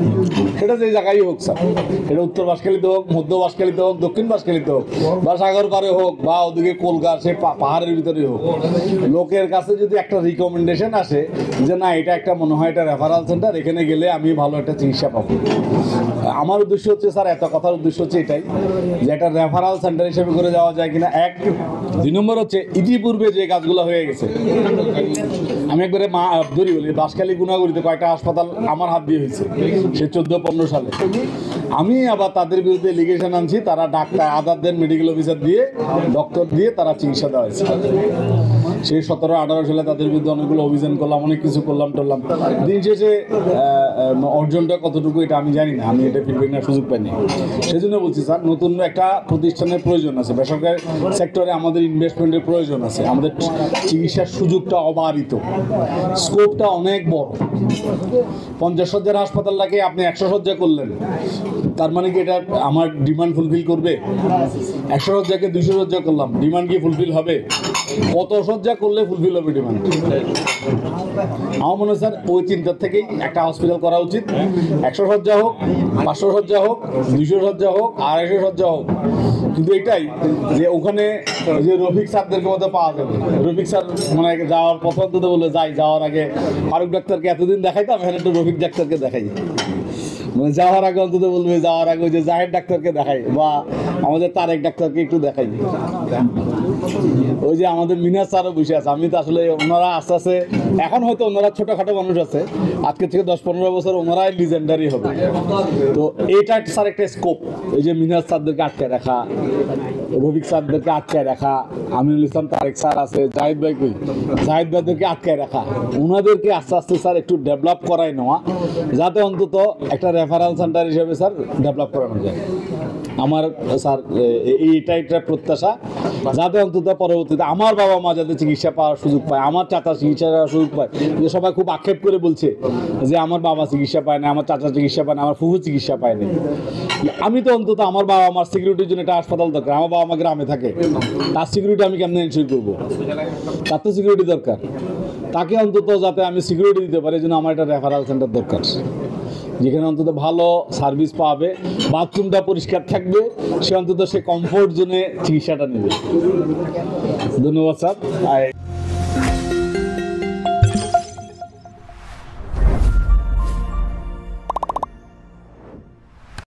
সেটা যে জায়গায় হোক স্যার, এটা উত্তর বাঁশখালীতে হোক, মধ্য বাঁশখালীতে হোক, দক্ষিণ বাঁশখালীতে হোক, বা সাগর পারে হোক, বা ওদিকে কলকাতা সে পাহাড়ের ভিতরে হোক, লোকের কাছে যদি একটা রিকমেন্ডেশন আসে যে না এটা একটা মনে হয় এটা রেফারেল সেন্টার, এখানে গেলে আমি ভালো একটা চিকিৎসা পাবো। আমার উদ্দেশ্য হচ্ছে স্যার, এত কথার উদ্দেশ্য হচ্ছে এটাই, যে একটা রেফারেল সেন্টার হিসেবে করে যাওয়া যায় কিনা। এক, দুই নম্বর হচ্ছে ইতিপূর্বে যে কাজগুলো হয়ে গেছে, আমি একবারে ধরি বলি, বাঁশখালী গুণাগুড়িতে কয়েকটা হাসপাতাল আমার হাত দিয়ে হয়েছে সে 14-15 সালে। আমি আবার তাদের বিরুদ্ধে লিগেশন আনছি, তারা ডাক্তার আদারদের মেডিকেল অফিসার দিয়ে ডক্টর দিয়ে তারা চিকিৎসা দেওয়া হয়েছে। সেই 17-18 সালে তাদের বিরুদ্ধে অনেকগুলো অভিযান করলাম, অনেক কিছু করলাম টরলাম। দিন শেষে অর্জনটা কতটুকু এটা আমি জানি না, আমি এটা ফিডব্যাক নেওয়ার সুযোগ পাইনি। সেই জন্য বলছি স্যার, নতুন একটা প্রতিষ্ঠানের প্রয়োজন আছে, বেসরকারি সেক্টরে আমাদের ইনভেস্টমেন্টের প্রয়োজন আছে। আমাদের চিকিৎসার সুযোগটা অবারিত, স্কোপটা অনেক বড়। 50 শয্যার হাসপাতালটাকে আপনি 100 শয্যা করলেন, তার মানে কি এটা আমার ডিমান্ড ফুলফিল করবে? 100 শয্যাকে 200 শয্যা করলাম, ডিমান্ড কি ফুলফিল হবে? কত শয্যা করলে ফুলফিল হবে ডিমান্ড? আমার মনে হয় স্যার ওই চিন্তার থেকেই একটা হসপিটাল করা উচিত। 100 শয্যা হোক, 500 শয্যা হোক, 200 শয্যা হোক, 250 শয্যা হোক, কিন্তু এটাই যে ওখানে যে রফিক স্যারদেরকে মধ্যে পাওয়া যাবে। রফিক স্যার মানে যাওয়ার পথ অন্তত বলে যাওয়ার আগে ফারুক ডাক্তারকে এতদিন দেখাইতাম, এখন একটু রফিক ডাক্তারকে দেখাই। মানে যাওয়ার আগে অন্তত বলবে, যাওয়ার আগে ওই যে জাহের ডাক্তারকে দেখাই, বা আমাদের তারেক ডাক্তারকে একটু দেখাই। ওই যে আমাদের মিনাজ স্যারও বসে আছে, আমি তো আসলে ওনারা আস্তে আস্তে, এখন হয়তো ওনারা ছোটোখাটো মানুষ আছে, আজকে থেকে 10-15 বছর ওনারাই লিজেন্ডারি হবে। তো এইটা স্যার একটা স্কোপ, এই যে মিনাজ স্যারদেরকে আটকে রাখা, রফিক স্যারদেরকে আটকায় রাখা, আমিনুল ইসলাম তারেক স্যার আছে, জাহিদ ভাই কই, জাহিদ ভাইদেরকে আটকায় রাখা, ওনাদেরকে আস্তে আস্তে স্যার একটু ডেভেলপ করাই নেওয়া, যাতে অন্তত একটা রেফারেল সেন্টার হিসেবে স্যার ডেভেলপ করানো যায়। আমার স্যার এইটাই একটা প্রত্যাশা, যাতে অন্তত পরবর্তীতে আমার বাবা মা যাতে চিকিৎসা পাওয়ার সুযোগ পায়, আমার চাচা চিকিৎসা পাওয়ার সুযোগ পায়। যে সবাই খুব আক্ষেপ করে বলছে যে আমার বাবা চিকিৎসা পায় না, আমার চাচা চিকিৎসা পায় না, আমার ফুফু চিকিৎসা পায় না। আমি তো অন্তত আমার বাবা আমার সিকিউরিটির জন্য একটা হাসপাতাল দরকার। আমার বাবা মা গ্রামে থাকে, তার সিকিউরিটি আমি কেমন এনশিওর করবো? তার তো সিকিউরিটি দরকার, তাকে অন্তত যাতে আমি সিকিউরিটি দিতে পারি, এই জন্য আমার একটা রেফারেল সেন্টার দরকার, যেখানে অন্তত ভালো সার্ভিস পাবে, বাথরুমটা পরিষ্কার থাকবে, সে অন্তত সে কমফোর্ট জোনে চিকিৎসাটা নেবে। ধন্যবাদ স্যার।